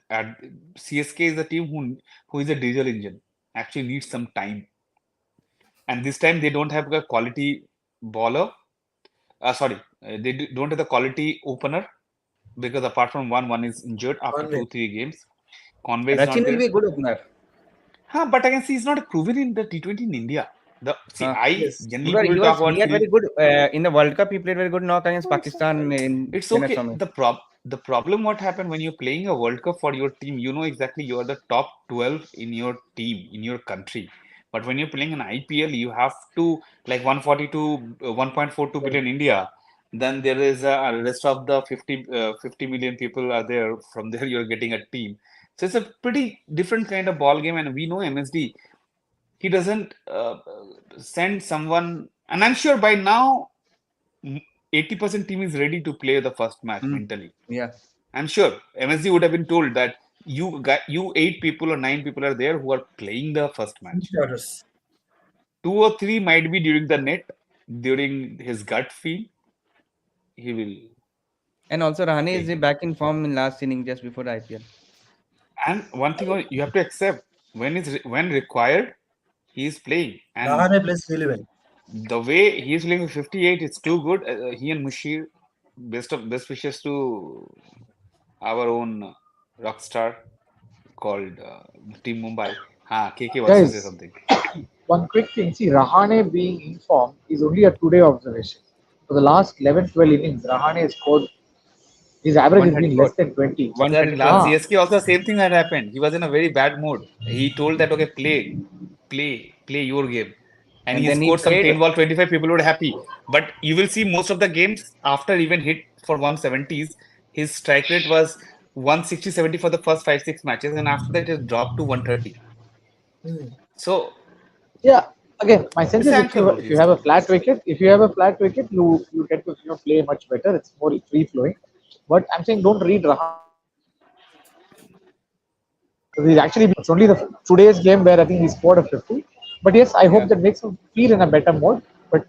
at CSK is a team who is a diesel engine. Actually needs some time, and this time they don't have a quality bowler. Sorry, don't have the quality opener because apart from one is injured after One way. 2 3 games. Conway is Rachin not will there. be a good opener. Huh, but again, see, he's not proven in the T20 in India. Huh. I Yes. generally Because people talk he about had field. very good in the World Cup. He played very good knock against No, it's Pakistan in it's okay. Penasome. The problem what happened when you're playing a World Cup for your team, you know exactly you're the top 12 in your team, in your country. But when you're playing an IPL, you have to like 142, 1.42 One. billion India. Then there is a rest of the 50 million people are there. From there, you're getting a team. So it's a pretty different kind of ball game. And we know MSD, he doesn't send someone, and I'm sure by now 80% team is ready to play the first match Hmm. mentally. Yeah. I'm sure MSG would have been told that you 8 people or 9 people are there who are playing the first match. Starters. 2 or 3 might be during the net, during his gut feel, he will And also Rahane is take him. back in form in last inning just before the IPL. And one thing you have to accept when required, he is playing. And Rahane plays really well. the way he is playing with 58, it's too good. He and Mushir, best wishes to our own rock star called Team Mumbai. KK wants to say guys. something. One quick thing. See, Rahane being in form is only a two-day observation. For the last 11, 12 innings, Rahane has scored. His average has been 134. less than 20. Sir, in last 134. Ah, CSK also same thing had happened. He was in a very bad mood. He told that okay, play your game, and And he then he scored some played 10 ball 25. People were happy, but you will see most of the games after even hit for 170s, his strike rate was 160 70 for the first 5 6 matches, and after that it dropped to 130. Hmm. So yeah. Again, my sense it's is anchor role if he you is have a playing. flat wicket, you get to play much better. It's more free flowing. But I'm saying don't read Rahane too much into it. Because he's actually it's only the today's game where I think he scored a 50. But yes, I yeah. hope that makes him feel in a better mode. But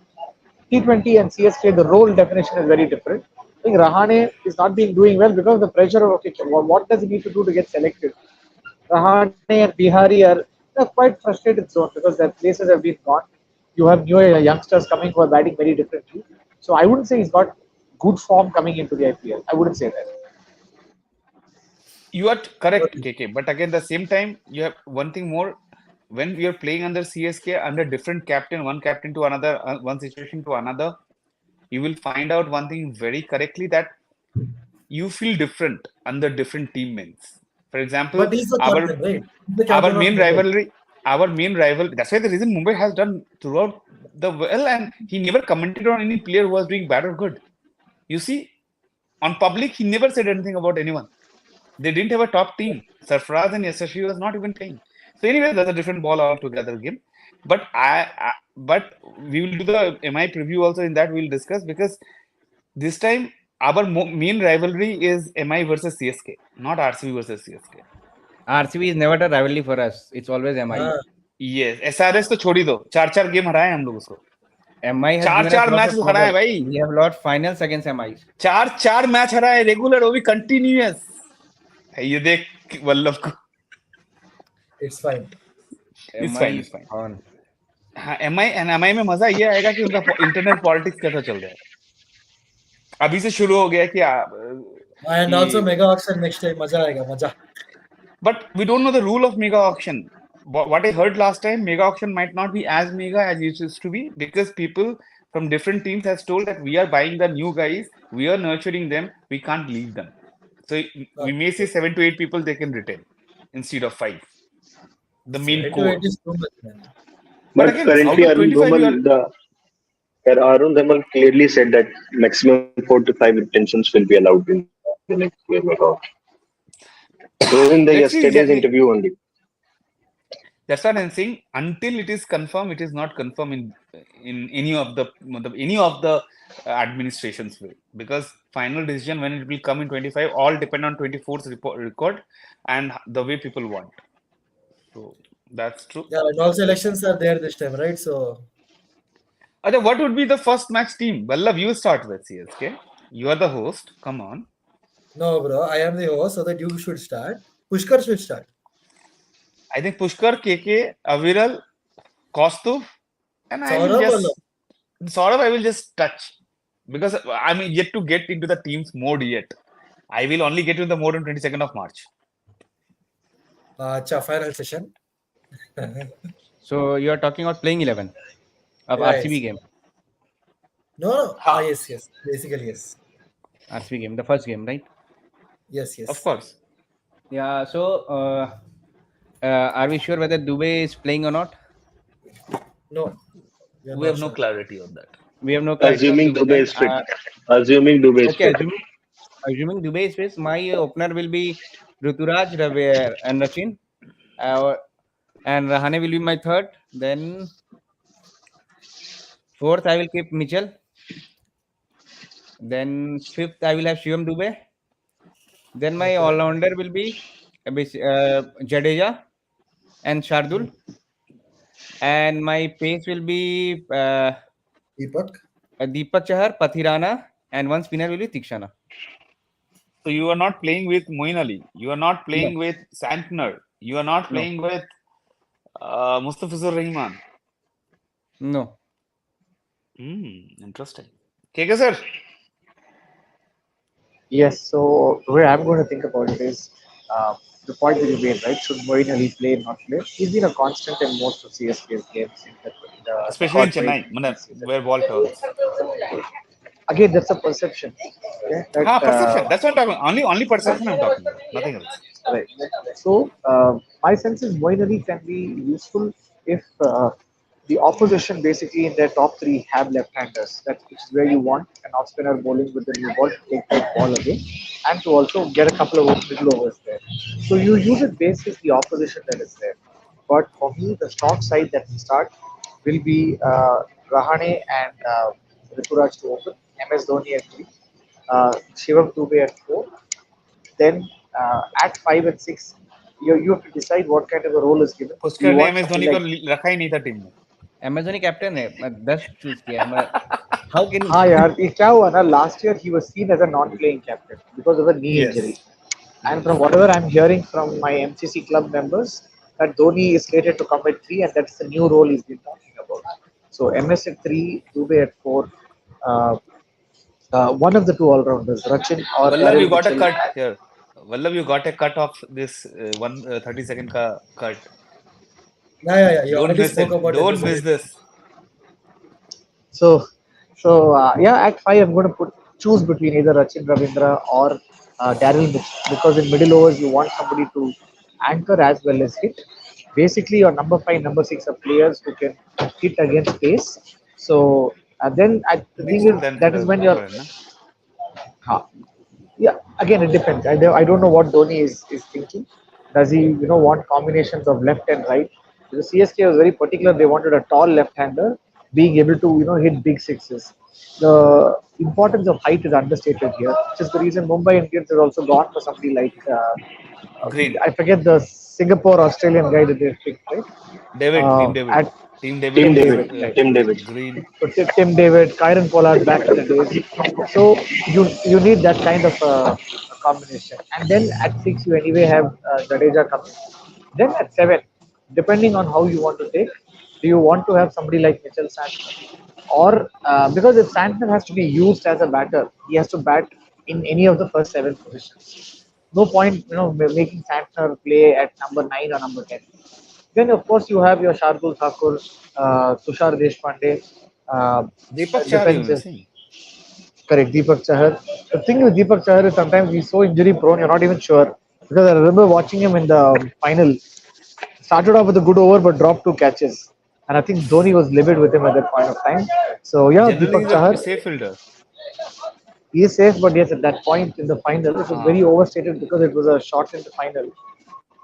T20 and CSK, the role definition is very different. I think Rahane is not being doing well because of the pressure of okay, what does he need to do to get selected? Rahane and Bihari are quite frustrated zone because their places have been gone. You have new youngsters coming who are batting very differently. So I wouldn't say he's got good form coming into the IPL. I wouldn't say that. You are correct, Totally. KK. But again, the same time, you have one thing more. When we are playing under CSK, under different captain, one captain to another, one situation to another, you will find out one thing very correctly that you feel different under different teammates. For example, But he's the captain, right? He's the our captain of main Mumbai. rivalry, our main rival. That's why the reason Mumbai has done throughout the well, and he never commented on any player who was doing bad or good. You see, on public, he never said anything about anyone. They didn't have a top team. Sarfraz and Yashasvi was not even playing. So, anyways, that's a different ball altogether game. But we will do the MI preview also. In that, we'll discuss because this time our main rivalry is MI versus CSK, not RCB versus CSK. RCB is never a rivalry for us. It's always MI. हाँ, Yes, SRS तो छोड़ ही दो, 4-4 game हराए हम लोग उसको, MI has चार given us चार lots मैच of हराए trouble. भाई, We have lost finals against MI. 4-4 match हराए रेगुलर, वो भी कंटिन्यूअस. ये देख वल्लभ को. it's fine. It's fine, MI it's fine. on. हाँ, एमआई में मजा ये आएगा कि उनका इंटरनल पॉलिटिक्स कैसा चल रहा है. अभी से शुरू हो गया And also कि mega auction next time, मजा आएगा मजा. but we don't know the rule of mega auction. What I heard last time, mega auction might not be as mega as it used to be because people from different teams has told that we are buying the new guys, we are nurturing them, we can't leave them. So we may say Okay. 7 to 8 people they can retain instead of 5, the main 7 to 8 core. is too much, man. But But again, out currently, of 25, you are Arun Dhamal clearly said that maximum 4 to 5 retentions will be allowed in the next year. It was in the let's see yesterday's exactly. interview only. That's what I'm saying. Until it is confirmed, it is not confirmed in any of the administration's way. Because final decision when it will come in 25 all depend on 24th record and the way people want. So that's true. Yeah, and also elections are there this time, right? So Acha, what would be the first match team? Vallav, you start with CSK. You are the host. Come on. no, bro, I am the host, so that you should start. Pushkar should start. I think Pushkar, KK, Aviral, Kaustubh, and I will Saurabh or no? just Saurabh, I will just touch because I'm yet to get into the team's mode yet. I will only get into the mode on 22nd of March. Acha, final session. So you are talking about playing 11 of RCB Yes. game. No, no. Ah, Ha, yes, yes. Basically, yes. RCB game, the first game, right? Yes, of yes. course. Yeah. So are we sure whether Dubey is playing or not? No, we are We not have no sure. clarity on that. We have no clarity on Assuming Dubey Dubey then. is fit. Assuming Dubey is Okay, fit. assuming Dubey is fit, my opener will be Ruturaj, Ravi, and Rachin. Uh, and Rahane will be my third. Then fourth, I will keep Mitchell. Then fifth, I will have Shivam Dubey. Then my Okay. all-rounder will be Jadeja and Shardul. And my pace will be Deepak. Deepak Chahar, Pathirana, and one spinner will be Tikshana. So you are not playing with Moin Ali. You are not No, playing with Santner. You are not no, playing with Mustafizur Rahman. no. Interesting. KK sir. Yes, so the way I'm going to think about it is the point that you made, right? Should Moeen Ali play, not play? He's been a constant in most of CSK's games in the Especially in record-breaking Chennai, matlab, season. where ball turns. Again, that's a perception. Okay? Ha, That perception. That's what I'm talking about. Only perception I'm talking about. Nothing else. Right. So my sense is Moeen Ali can be useful if the opposition basically in their top three have left-handers. That is where you want an off-spinner bowling with the new ball to take that ball away and to also get a couple of middle overs there. So you use it basis the opposition that is there. But for me, the strong side that will start will be Rahane and Rituraj to open, MS Dhoni at 3, Shivam Dubey at 4, then at 5 and 6, you have to decide what kind of a role is given. Do you Pushkar ने want M S somebody Dhoni को like रखा ही नहीं था team में. Amazon captain है. मैं 10 choose किया है. How can हाँ यार ये क्या हुआ ना last year he was seen as a non-playing captain because of a knee injury Yes. and from Yes. whatever I'm hearing from my MCC club members that Dhoni is slated to come at 3 and that's the new role he's been talking about. So MS at 3, Dubey at 4, uh, one of the two all-rounders, Rachin or Vallabh, you Aaron got a Mitchell. cut here. Vallabh, you got a cut of this 30-second ka cut. Yeah. You Don't already miss spoke it. about Don't MS miss already. this. So yeah, at 5 I'm going to choose between either Rachin Ravindra or Daryl Mitchell because in middle overs you want somebody to anchor as well as hit. Basically, your number 5, number 6 are players who can hit against pace. So the thing Mitchell is then that is when you're prefer, na? uh, yeah again it depends. I don't know what Dhoni is thinking. Does he, want combinations of left and right? Because CSK was very particular. They wanted a tall left-hander being able to, hit big sixes. The importance of height is understated here, which is the reason Mumbai Indians has also gone for somebody like uh, Green. I forget the Singapore Australian guy that they picked, right? David. Team David. At Team David Team Tim is David. David, right? Team David. Green. So Tim David, Kyron Pollard back in the days. So you need that kind of a combination. And then at six, you anyway have Jadeja coming. Then at seven, depending on how you want to take, do you want to have somebody like Mitchell Santner, or because if Santner has to be used as a batter, he has to bat in any of the first seven positions. No point, making Santner play at number nine or number 10. Then, of course, you have your Shardul Thakur, Tushar Deshpande, uh, Deepak Chahar, you depends. were saying. Correct, Deepak Chahar. The thing with Deepak Chahar is sometimes he's so injury prone, you're not even sure. Because I remember watching him in the final. Started off with a good over, but dropped two catches. And I think Dhoni was livid with him at that point of time. So, yeah, Generally, Deepak he's a Chahar, safe fielder. he is safe, but yes, at that point in the final, it was very Uh, overstated because it was a short in the final.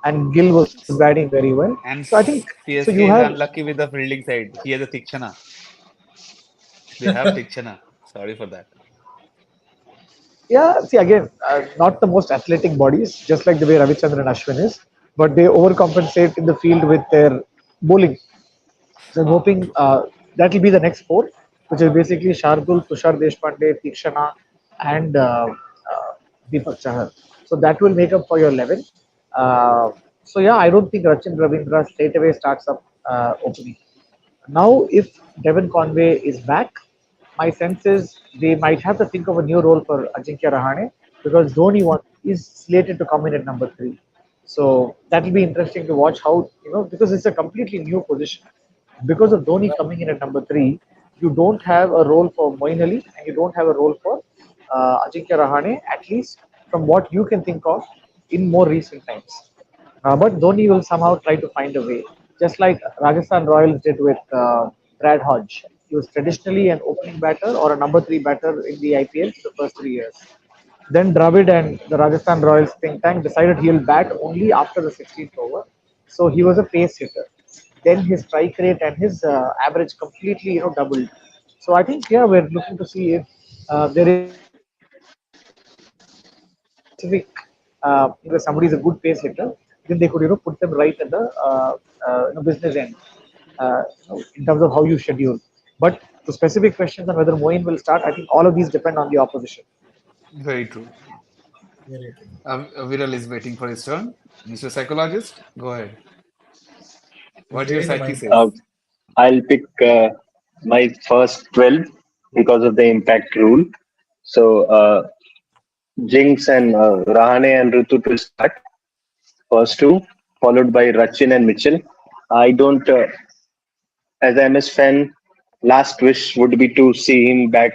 And Gill was batting very well. So I and think, so you CSK have is unlucky with the fielding side. He has a Tikshana. They have Tikshana. Sorry for that. Yeah, see again, not the most athletic bodies, just like the way Ravichandran and Ashwin is, but they overcompensate in the field with their bowling. So I'm hoping True. that will be the next four, which is basically Shardul, Tushar Deshpande, Tikshana, and Deepak Chahar. So that will make up for your 11. Uh, so yeah, I don't think Rachin Ravindra straight away starts up opening. Now, if Devon Conway is back, my sense is they might have to think of a new role for Ajinkya Rahane because is slated to come in at number three. So that will be interesting to watch how, because it's a completely new position. Because of Dhoni coming in at number three, you don't have a role for Moeen Ali and you don't have a role for Ajinkya Rahane, at least from what you can think of in more recent times. But Dhoni will somehow try to find a way, just like Rajasthan Royals did with Brad Hodge. He was traditionally an opening batter or a number three batter in the IPL for the first 3 years. Then Dravid and the Rajasthan Royals think tank decided he'll bat only after the 16th over. So he was a pace hitter. Then his strike rate and his average completely, doubled. So I think yeah, we're looking to see if there is a specific, because somebody is a good pace hitter, then they could put them right at the business end, in terms of how you schedule. But to specific questions on whether Moeen will start, I think all of these depend on the opposition. Very true. Very true. Viral is waiting for his turn. Mr. Psychologist, go ahead. He's What your reading the psyche mind. Uh, says. I'll pick my first 12 because of the impact rule. So Jinx and Rahane and Ritut will start first two, followed by Rachin and Mitchell. I don't, as a MS fan, last wish would be to see him back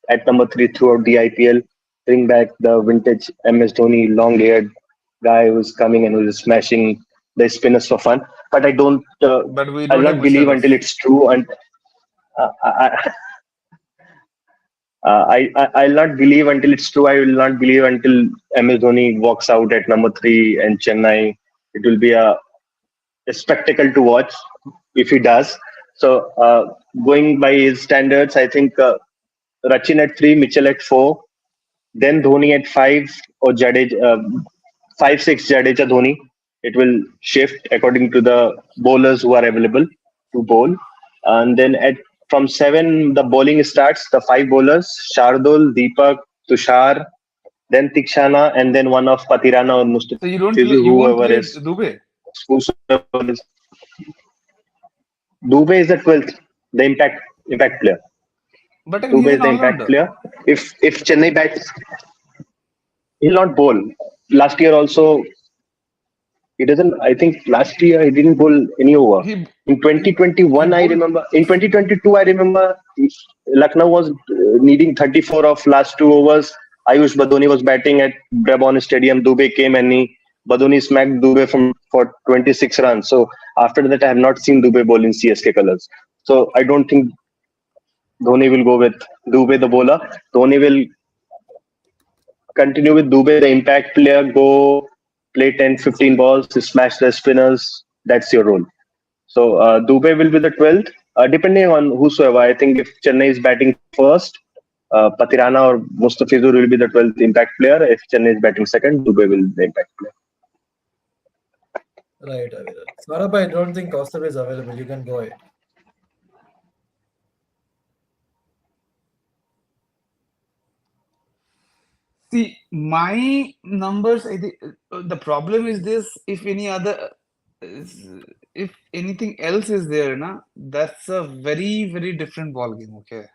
at number three throughout the IPL. Bring back the vintage MS Dhoni long-haired guy who's coming and who's smashing the spinners for fun. But I don't. But we I'll don't have not believe Musharraf. until it's true, and I'll not believe until it's true. I will not believe until MS Dhoni walks out at number three and Chennai. It will be a spectacle to watch if he does. So, going by his standards, I think Rachin at three, Mitchell at four, then Dhoni at five, or Jadeja, 5, 6 Jadeja Dhoni. It will shift according to the bowlers who are available to bowl. And then at from seven, the bowling starts. The five bowlers: Shardul, Deepak, Tushar, then Tikshana, and then one of Patirana or So Mustafizu, you won't whoever play is Dubey. whosoever is. Dubey is the 12th, the impact player. But then he's Dubey is an the impact all-rounder. player. If Chennai bats, he'll not bowl. Last year also, he doesn't. I think last year he didn't bowl any over. He In he 2021, I bowled. remember. In 2022, I remember Lucknow was needing 34 of last 2 overs. Ayush Badoni was batting at Brabon Stadium. Dubey came and Badoni smacked Dubey for 26 runs. So after that, I have not seen Dubey bowl in CSK colors. So I don't think Dhoni will go with Dubey the bowler. Dhoni will continue with Dubey the impact player. Go play 10, 15 balls, smash the spinners. That's your role. So Dubey will be the 12th, depending on whosoever. I think if Chennai is batting first, Patirana or Mustafizur will be the 12th impact player. If Chennai is batting second, Dubey will be the impact player. Right, Aviral. Saurabh, I don't think Kaustav is available. You can go ahead. See, my numbers, I think, the problem is this, if any other, is- if anything else is there, na, that's a very, very different ball game, okay?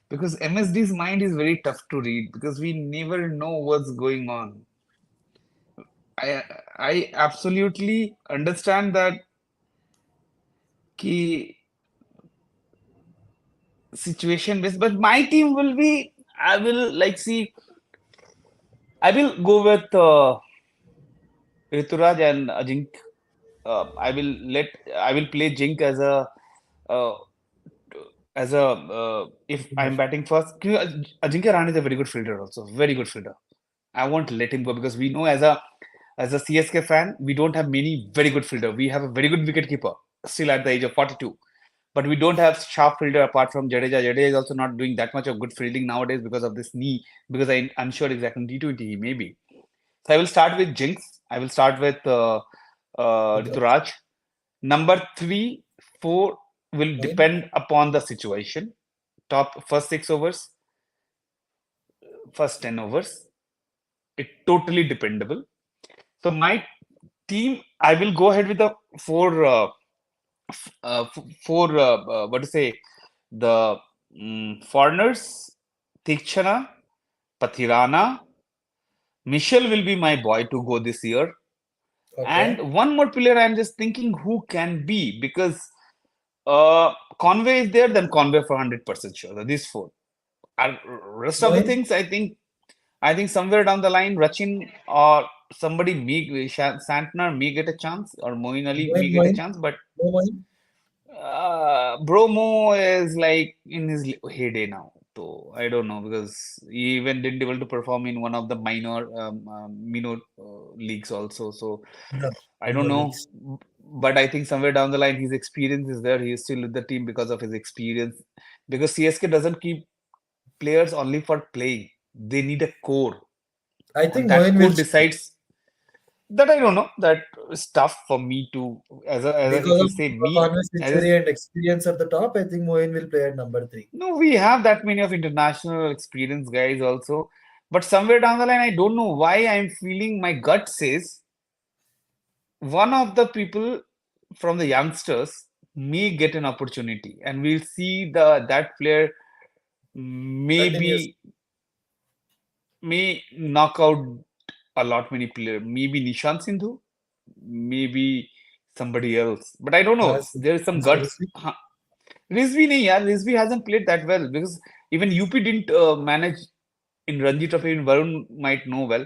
Because MSD's mind is very tough to read because we never know what's going on. I I absolutely understand that ki situation based, but my team will be, I will like see, I will go with Rituraj and Ajink. I will let I will play Jink uh, as a if I'm batting first. Ajinkya Rahane is a very good fielder also, very good fielder. I won't let him go because we know as a CSK fan, we don't have many very good fielder. We have a very good wicket keeper still at the age of 42. But we don't have sharp fielder apart from Jadeja. Jadeja is also not doing that much of good fielding nowadays because of this knee. Because I'm sure exactly T20 maybe. So I will start with Jinx. I will start with Rituraj. Number three, four will Moin? depend upon the situation. Top first 6 overs, first 10 overs. It totally dependable. So my team, I will go ahead with the four. What to say? The foreigners, Tikshana, Pathirana, Michelle will be my boy to go this year. Okay. And one more player I'm just thinking who can be because Conway is there, then Conway for 100% sure. These four. Rest of the Moin? things, I think somewhere down the line, Rachin or somebody Santner may get a chance, or Moeen Ali Moin, may get a Moin? chance, but No Moin? Bromo is like in his heyday now. So I don't know because he even didn't able to perform in one of the minor leagues also. So No. I don't Minor know, leagues. but I think somewhere down the line his experience is there. He is still with the team because of his experience. Because CSK doesn't keep players only for playing. They need a core, I and think that Moin core will stay decides. That I don't know. That is tough for me to if because you of say me Conway's as century and experience at the top. I think Moin will play at number three. no, we have that many of international experience guys also. But somewhere down the line, I don't know why I'm feeling my gut says one of the people from the youngsters may get an opportunity, and we'll see the that player Continues. maybe may knock out a lot many players. Maybe Nishant Sindhu, maybe somebody else. But I don't know. As There is some Mr. guts. Rizvi. Rizvi nahi yaar, Rizvi hasn't played that well because even UP didn't manage in Ranji Trophy. Even Varun might know well.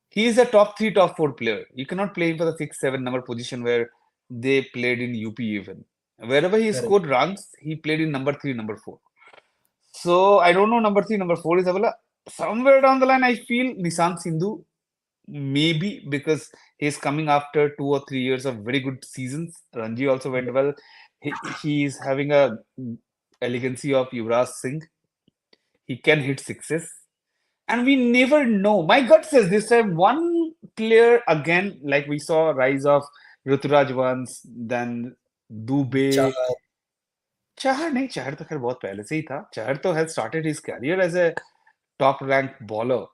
He is a top three, top four player. You cannot play him for the 6, 7 number position where they played in UP even. Wherever he Correct. scored runs, he played in number three, number four. So I don't know number three, number four is available. Somewhere down the line, I feel Nisant Sindhu maybe because he's coming after 2 or 3 years of very good seasons. Ranji also went well. He is having a elegancy of Yuvraj Singh. He can hit sixes. And we never know. My gut says this time one player again, like we saw rise of Ruturaj once, then Dubey. Chahar. Chahar नहीं चहर तो खैर बहुत पहले से ही था चहर तो has started his career as a top ranked bowler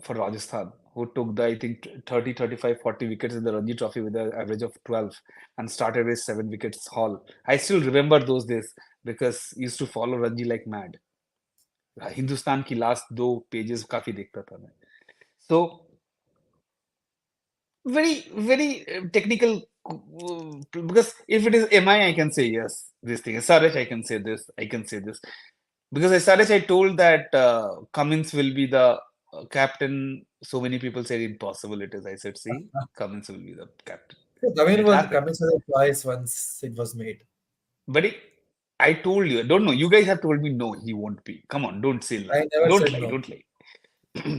for Rajasthan who took the I think 30 35 40 wickets in the Ranji Trophy with an average of 12 and started with 7 wickets haul. I still remember those days because used to follow Ranji like mad. Hindustan की last दो pages काफी देखता था मैं. So very technical because if it is MI, I can say yes. This thing SRH, I can say this. I can say this because SRH, I told that Cummins will be the captain. So many people said impossible. It is. I said, see, Cummins will be the captain, and Kamin it was happened. Kamin was a choice once it was made. But I told you, don't know. You guys have told me no, he won't be. Come on, don't say lie. I never Don't said lie. no. Don't lie.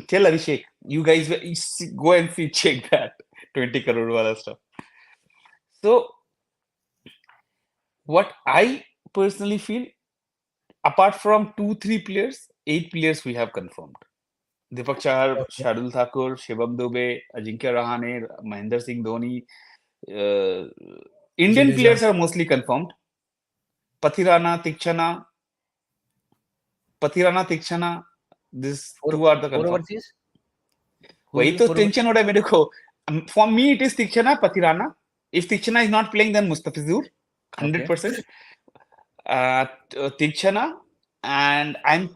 Tell Abhishek. You guys go and see, check that 20 crore wala stuff. So what I personally feel, apart from 2-3 players, 8 players we have confirmed. Deepak Chahar, Okay. Shardul Thakur, Shivam Dube, Ajinkya Rahane, Mahendra Singh Dhoni. Uh, Indian Jadeja. players are mostly confirmed. Pathirana, Tikshana, these Four, two are the four confirmed. overseas. Who वही is the तो four overseas? Tension हो रहा है मेरे को. For me, it is Tikshana, Pathirana. If Tikshana is not playing, then Mustafizur, Okay. 100%. Tikshana and Mitchell,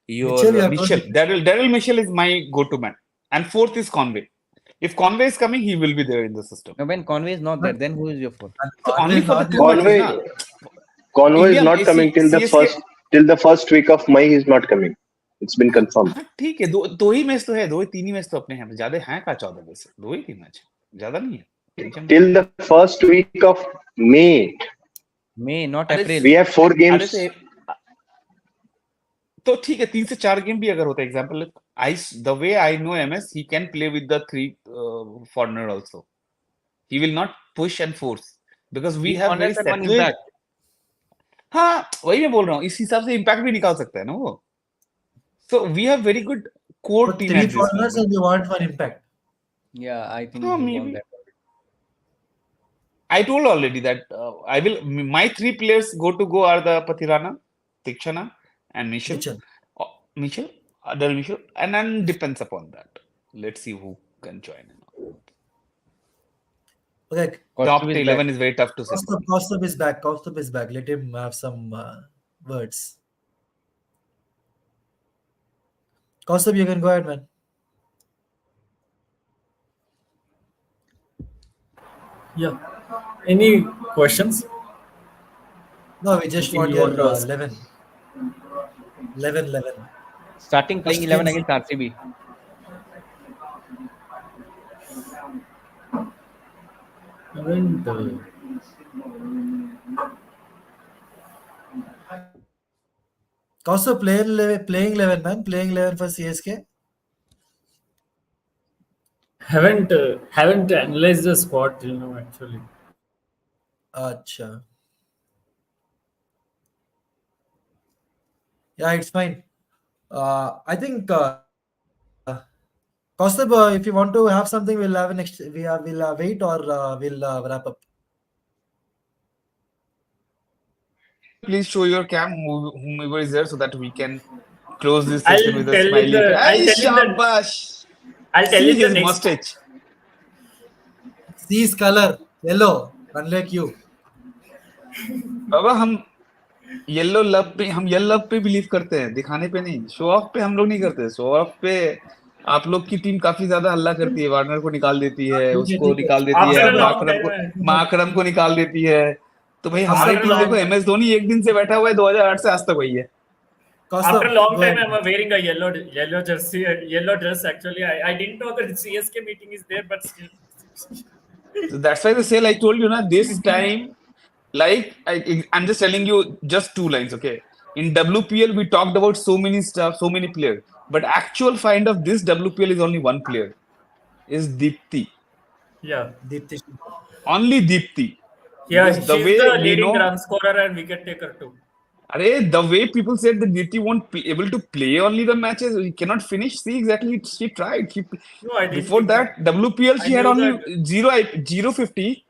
you your have told Mitchell. Mitchell. Daryl Mitchell is my go-to man. And fourth is Conway. If Conway is coming, he will be there in the system. Now, when Conway is not there, then who is your fourth? And So Conway only is for the not there. two matches, Conway na. Conway is India, not coming CSK. till the first week of May. He's not coming. It's been confirmed. हाँ ठीक है, दो ही match तो है, 2 ही 3 ही match तो अपने हैं, ज्यादा हैं का 14 में से 2 ही 3 मैच, ज्यादा नहीं है, टेंशन मत. Till the first week of May, May, not अरे April. we have 4 अरे games. तो ठीक है, 3 से 4 गेम भी अगर होता है, example the way I know MS, he can play with the 3 foreigner also. He will not push and force because we Three have very corners and one settled. impact. हाँ वही मैं बोल रहा हूँ, इस हिसाब से इम्पैक्ट भी निकाल सकता है ना वो. So we have very good core But team three at this foreigners moment. and you want one impact. Yeah, I think हाँ you may want be. that. I told already that I will. My 3 players go are the Pathirana, Tikshana, and Mitchell. Mitchell. Mitchell, Adel Mitchell, and then depends upon that. Let's see who can join. Okay. Kostuv Top is 11 back. is very tough to say. Kostub is back. Kostub is back. Let him have some words. Kostub, you can go ahead, man. Yeah. Any questions? No, we just Anything want you your want to ask? 11. 11. Starting playing First 11 games. against RCB. Haven't. Kostub playing 11, man. Playing 11 for CSK. Haven't analyzed the squad till now actually. Acha. Yeah, it's fine. I think Kaustubh, if you want to have something, we'll have a next. We'll wait or we'll wrap up. Please show your cam, whomever is there, so that we can close this I'll session with a tell you smiley. the. I'll Hey, tell you the. shabash! I'll tell See you the his next. mustache. See his color, yellow, unlike you. बाबा हम yellow love पे believe करते हैं, दिखाने पे नहीं. Show off पे हम लोग नहीं करते. शो ऑफ पे आप लोग की टीम काफी ज्यादा हल्ला करती है, वार्नर को निकाल देती है, उसको ठीक है. निकाल देती After है, a long time, माकरम को निकाल देती है. तो भाई हमारी After a टीम देखो, long- एमएस धोनी एक दिन से बैठा हुआ है, 2008 से आज तक वही है. Kaustubh, After a long go time, ahead. I'm wearing a yellow jersey, yellow dress. Actually, I didn't know that CSK meeting is there, but still. So that's why they say, like told you, na, this time, like I'm just telling you just 2 lines, okay? In WPL, we talked about so many stuff, so many players, but actual find of this WPL is only one player, is Deepti. Yeah. Deepti. Only Deepti. Yeah, Because she's the way the we leading know, run scorer and wicket taker too. the way people said that Deepti won't be able to play only the matches, he cannot finish. See, exactly, she tried. No, I didn't Before think that, WPL, I she had knew only that. 0 50,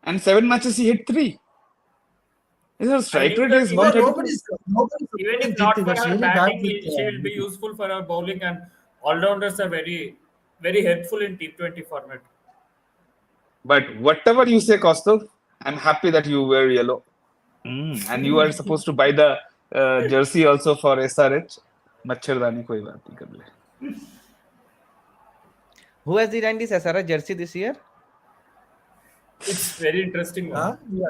and 7 matches she hit 3. Her I strike knew rate that is even- 130. Nobody's Even supporting if not Deepti. for That's her really bad batting, with, she will be useful for her bowling, and all-rounders are very, very helpful in T20 format. But whatever you say, Kostov, I'm happy that you wear yellow. And you are supposed to buy the jersey also for SRH. मच्छरदानी कोई बात नहीं कर ले. Who has designed this SRH jersey this year? It's very interesting one. Huh? Yeah,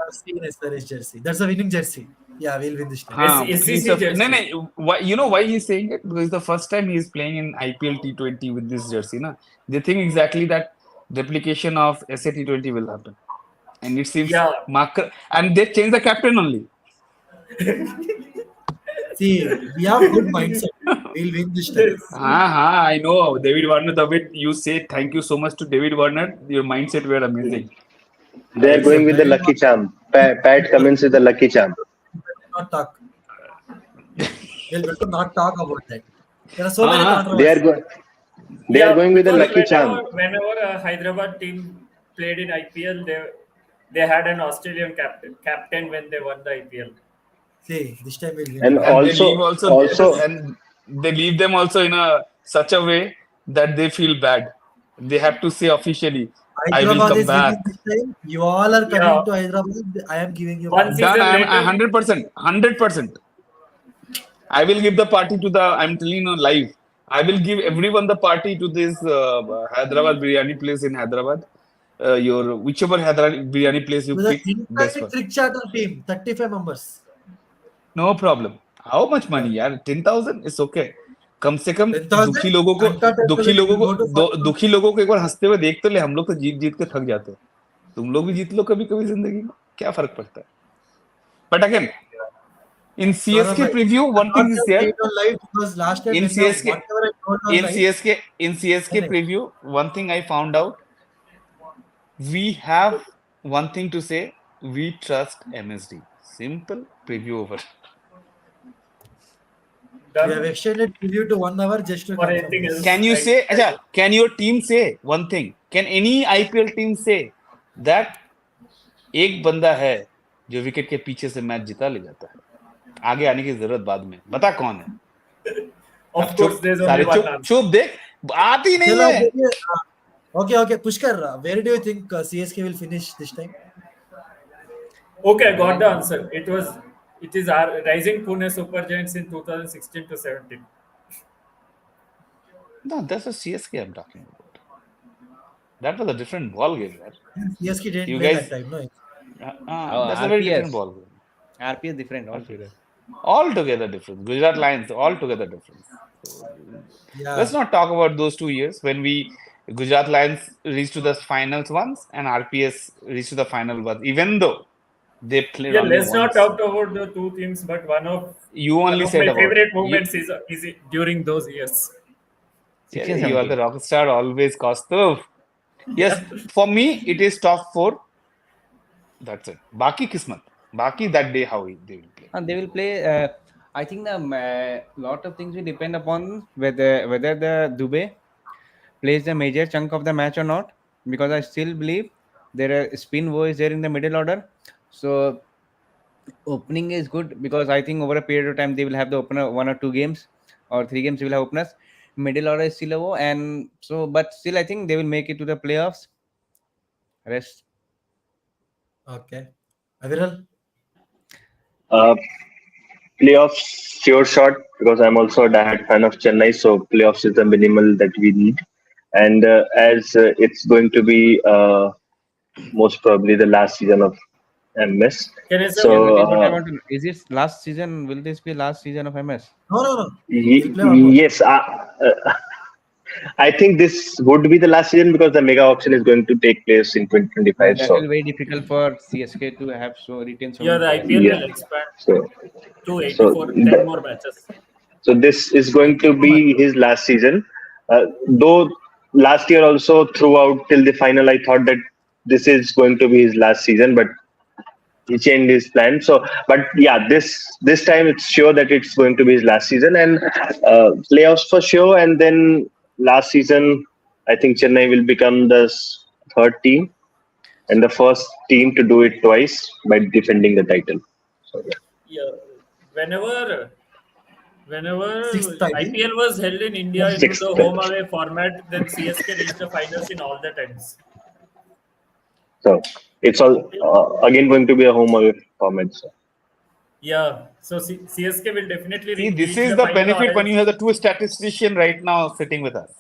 I've seen SRH jersey. That's a winning jersey. Yeah, we'll win this time. हाँ, SEC he's a, jersey. no, why, you know why he's saying it? Because the first time he's playing in IPL T20 with this jersey, na? They think exactly that replication of SA T20 will happen. And it seems Yeah. and they changed the captain only. See, we have good mindset. We'll win this time. Yes. I know David Warner. The way you say thank you so much to David Warner, your mindset were amazing. They are It's a going with the very lucky charm. Pat Cummins is the lucky charm. not talk. We'll better not talk about that. There are so many Uh-huh. They are controversies. go- they are Yeah, going with the because lucky charm. whenever a Hyderabad team played in IPL, they had an Australian captain when they won the IPL. See, this time we'll win. And Bro. And they leave also also, also and they leave them also in a such a way that they feel bad. They have to say officially, "I will Hyderabad come is back." winning this time. You all are Yeah, coming to Hyderabad. I am giving you one party. Done. season I am later, 100%, 100%. I will give the party to the. I'm telling you live. I will give everyone the party to this Hyderabad biryani place in Hyderabad. Your whichever Hyderabad biryani place you To the pick, best entire one. cricket charter team, 35 members. No problem. How much Yeah. money, यार? 10,000 is okay. कम से कम 10,000? दुखी लोगों को Uncut दुखी 10,000 लोगों will को go to 40,000. दुखी लोगों को एक बार हंसते हुए देख तो ले. हम लोग तो जीत जीत के थक जाते हैं. तुम लोग भी जीत लो कभी कभी जिंदगी में. क्या फर्क पड़ता है? But again, in Saurabh CSK bhai, preview, I'm one not thing is just saying there. it on live because last time In when CSK, whatever I told on live, in CSK Chennai. preview, one thing I found out, we have one thing to say. We trust MSD. Simple. Preview over. We have done extended preview to 1 hour just to for confirm anything this. else. Can you say, अच्छा, can your team say one thing? Can any IPL team say that एक बंदा है जो wicket के पीछे से match जिता ले जाता है? आगे आने की जरूरत बाद में. बता कौन है? अब Of course, चुप, there's only सारे one चुप, answer. चुप देख, आती नहीं Chalo, है. okay. Pushkar, where do you think CSK will finish this time? Okay, I got the answer. It is our Rising Pune Super Giants in 2016 to 17. No, that's a CSK I'm talking about. That was a different ball game, man. CSK didn't You play guys, that time, no? that's a very different RPS. ball game. RPS different altogether. Altogether different. Gujarat Lions, altogether different. So, Yeah. let's not talk about those 2 years when Gujarat Lions reached to the finals once and RPS reached to the final once, even though they played Yeah, only let's not once. talk about the two teams, but You one only of said my about favorite it. moments is during those years. Six Yeah, and you are the 17. rock star, always Kaustubh. Yes, Yeah. for me it is top four. That's it. Baki Kismat. Baki that day how they will play. And they will play. I think the lot of things will depend upon whether the Dubey plays the major chunk of the match or not. Because I still believe there are spin boys there in the middle order. So opening is good because I think over a period of time they will have the opener 1 or 2 games or 3 games. They will have openers. Middle order is still low, and so but still I think they will make it to the playoffs. Rest. Okay. Aviral? uh, playoffs sure shot because I'm also a diehard fan of Chennai, so playoffs is the minimal that we need. And as it's going to be most probably the last season of MS, Can I say Yes, one so that thing? is what I want to know. Is this last season? Will this be last season of MS? No. We'll play one more. yes, I think this would be the last season because the mega auction is going to take place in And 2025. that will So be very difficult for CSK to have retain so Yeah, many the players. IPL yeah, will expand so to so 84, 10 more matches. So this is going to 84 be his last season. Though last year also throughout till the final, I thought that this is going to be his last season, but he changed his plan. So, but yeah, this time it's sure that it's going to be his last season and playoffs for sure. And then last season, I think Chennai will become the third team and the first team to do it twice by defending the title. So yeah. Yeah, whenever Sixth whenever title. IPL was held in India into Sixth. the home away format, then CSK reached the finals in all the times. So it's all again going to be a home away format. So. Yeah, so CSK will definitely See, this reach is the the final or benefit when else. you have the two statistician right now sitting with us.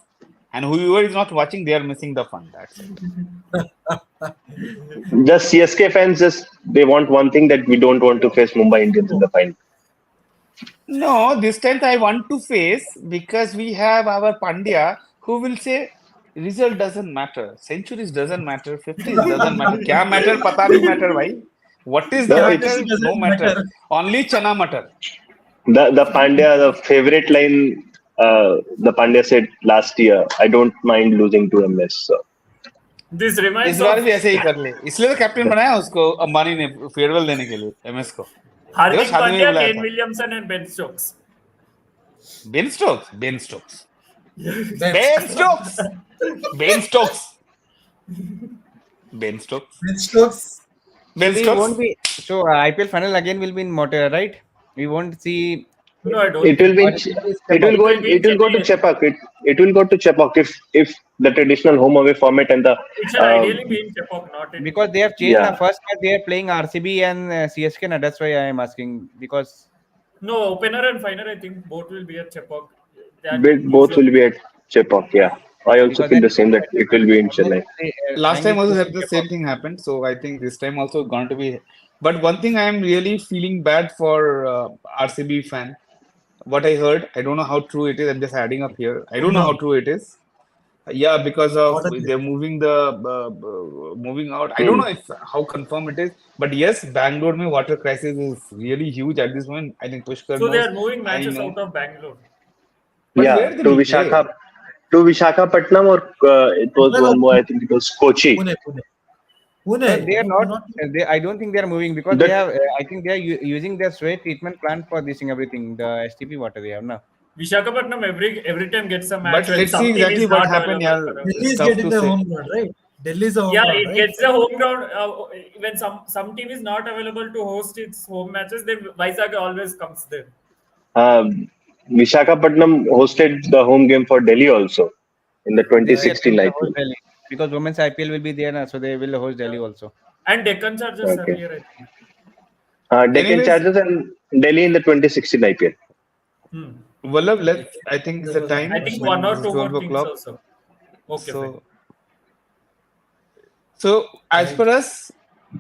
And whoever is not watching, they are missing the fun. That's it. Just CSK fans, just they want one thing that we don't want to face Mumbai Indians in the final. No, this time I want to face because we have our Pandya who will say result doesn't matter, centuries doesn't matter, 50s doesn't matter. Kya matter? Pata nahi matter, bhai. What is the The Captaincy matter? doesn't No matter. matter. Only chana matter. the Pandya, the favorite line the Pandya said last year, I don't mind losing to MS. So. This इस reminds bar of भी ऐसे ही कर ले, इसलिए तो captain बनाया उसको अंबानी ने फेयरवेल देने के लिए एमएस को. देखो Hardik शादी में भी Pandya, बुलाया Kane था. Williamson, and Ben Stokes. Ben Stokes, Ben Stokes, Ben, Ben Stokes, Ben Stokes, Ben Stokes, Ben Stokes. So Ben we Stokes. won't be. So IPL final again will be in Motera, right? We won't see. No, I don't It think. will be. Or it will be It Chepauk. will go. It will be in It will go to Chennai. Chepauk. It will go to Chepauk if the traditional home away format and the It should ideally be in Chepauk, not in. Because they have changed the yeah first match. They are playing RCB and CSK. Na, that's why I am asking. Because No, opener and final, I think both will be at Chepauk. That both usual. will be at Chepauk. Yeah, I also because feel that the same that it will be in almost Chennai. Last trying time it also to had the Chepauk. same thing happened, so I think this time also going to be. But one thing I am really feeling bad for RCB fan. What I heard, I don't know how true it is. I'm just adding up here. I don't know how Hometown. true it is. Yeah, because of What a they're moving the moving out. I don't Hmm. know if how confirm it is, but yes, Bangalore mein water crisis is really huge at this moment. I think Pushkar So they knows. are moving I matches know, out of Bangalore. but Yeah, where they will play? To Vishakhapatnam or it was Well, one more. I think it was Kochi. Pune. No, Pune. they are No, not. not They, I don't think they are moving because they That have. I think they are using their sewage treatment plant for this thing, everything. The STP water they have now. Visakhapatnam every time gets a match But when let's see some team exactly is what not happened. available Yeah, for a Delhi match. is tough getting to the say. home ground, right? Delhi is the home Yeah, ground, it right? gets the home ground when some team is not available to host its home matches. Then Vizag always comes there. um, Vishakhapatnam hosted the home game for Delhi also in the This year they 2016 will host IPL. Delhi because women's IPL will be there now, so they will host Delhi also. And Deccan Chargers Okay. earlier, I think. Deccan Anyways, Chargers and Delhi in the 2016 IPL. Hmm. Vallabh, let's. I think it's There the was a I time. think question. one When or this is two 12 more things o'clock. also. Okay, fine. So as Right. per us,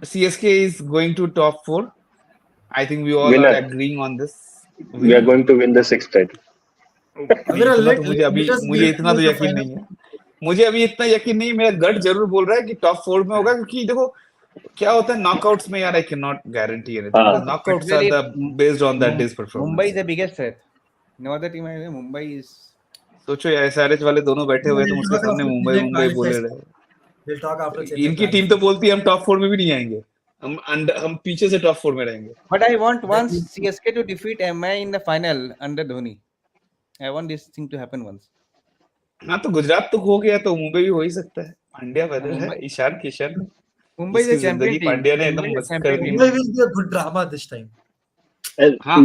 CSK is going to top four. I think we all are Winner. agreeing on this. We are Winner. going to win the sixth title. नहीं Avira, इतना तो मुझे अभी let us मुझे get इतना तो towards the यकीन final. नहीं है. मुझे अभी इतना यकीन नहीं. मेरा गट जरूर बोल रहा है कि टॉप फोर में होगा क्योंकि देखो क्या होता है नॉकआउट्स में यार. I can not guarantee anything because knockouts are Particularly, the based on that days Mumbai is performance. the biggest threat. No other team. Mumbai is. सोचो यार एसआरएच वाले दोनों बैठे हुए तुम We'll उसके talk सामने after मुंबई Chennai मुंबई बोले qualifies. रहे. We'll talk after Chennai इनकी टीम तो qualifies. बोलती है हम टॉप फोर में भी नहीं आएंगे. हम पीछे से टॉप फोर में रहेंगे. But I want That once will, CSK to defeat MI in the final under Dhoni. I want this thing to happen once. हाँ तो गुजरात तो हो गया तो मुंबई भी हो ही सकता है. पांड्या वेदर है Mumbai, Ishan Kishan Mumbai is जिसकी a champion जिंदगी team. पांड्या ने Mumbai एकदम is a मस्त कर champion the. team. Mumbai will be a good drama this time. हाँ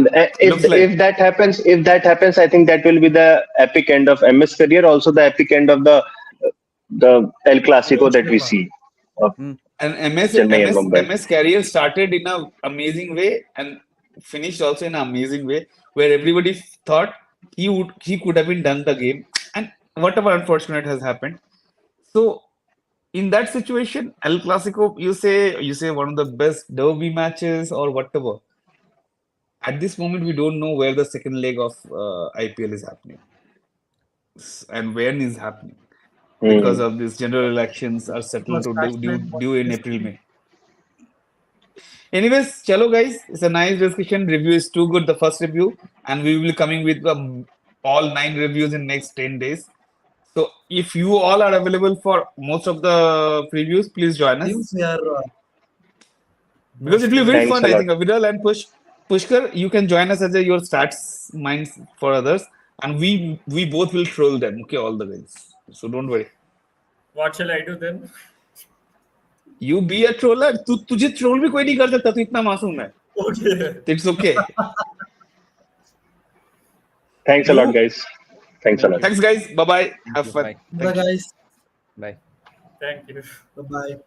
looks like. If that happens, I think that will be the epic end of MS career. Also, the epic end of the El Clasico Rohit that we Sharma. see of Hmm. And MS Chennai and MS Mumbai. MS career started in a amazing way and finished also in an amazing way where everybody thought he could have been done the game and whatever unfortunate has happened. So in that situation, El Clasico, you say one of the best derby matches or whatever. At this moment, we don't know where the second leg of IPL is happening and when is happening because Hmm. of these general elections are settled First to match plan was due in April, yesterday. May. Anyways, chalo guys, it's a nice discussion. Review is too good, the first review, and we will be coming with all 9 reviews in next 10 days. So if you all are available for most of the previews, please join us Teams we are because it will be mostly. very Thanks fun. a I lot. think Aviral and Pushkar, you can join us as your stats minds for others, and we both will troll them. Okay, all the guys. So don't worry. What shall I do then? You be a troller. तुझे troll भी कोई नहीं कर सकता. तू इतना मासूम है. Okay. It's okay. Thanks a lot, You. guys. Thanks a Thank lot. you. Thanks, guys. Bye bye. Thank Have you. fun. Bye. Bye, guys. Bye. Thank you. Bye bye.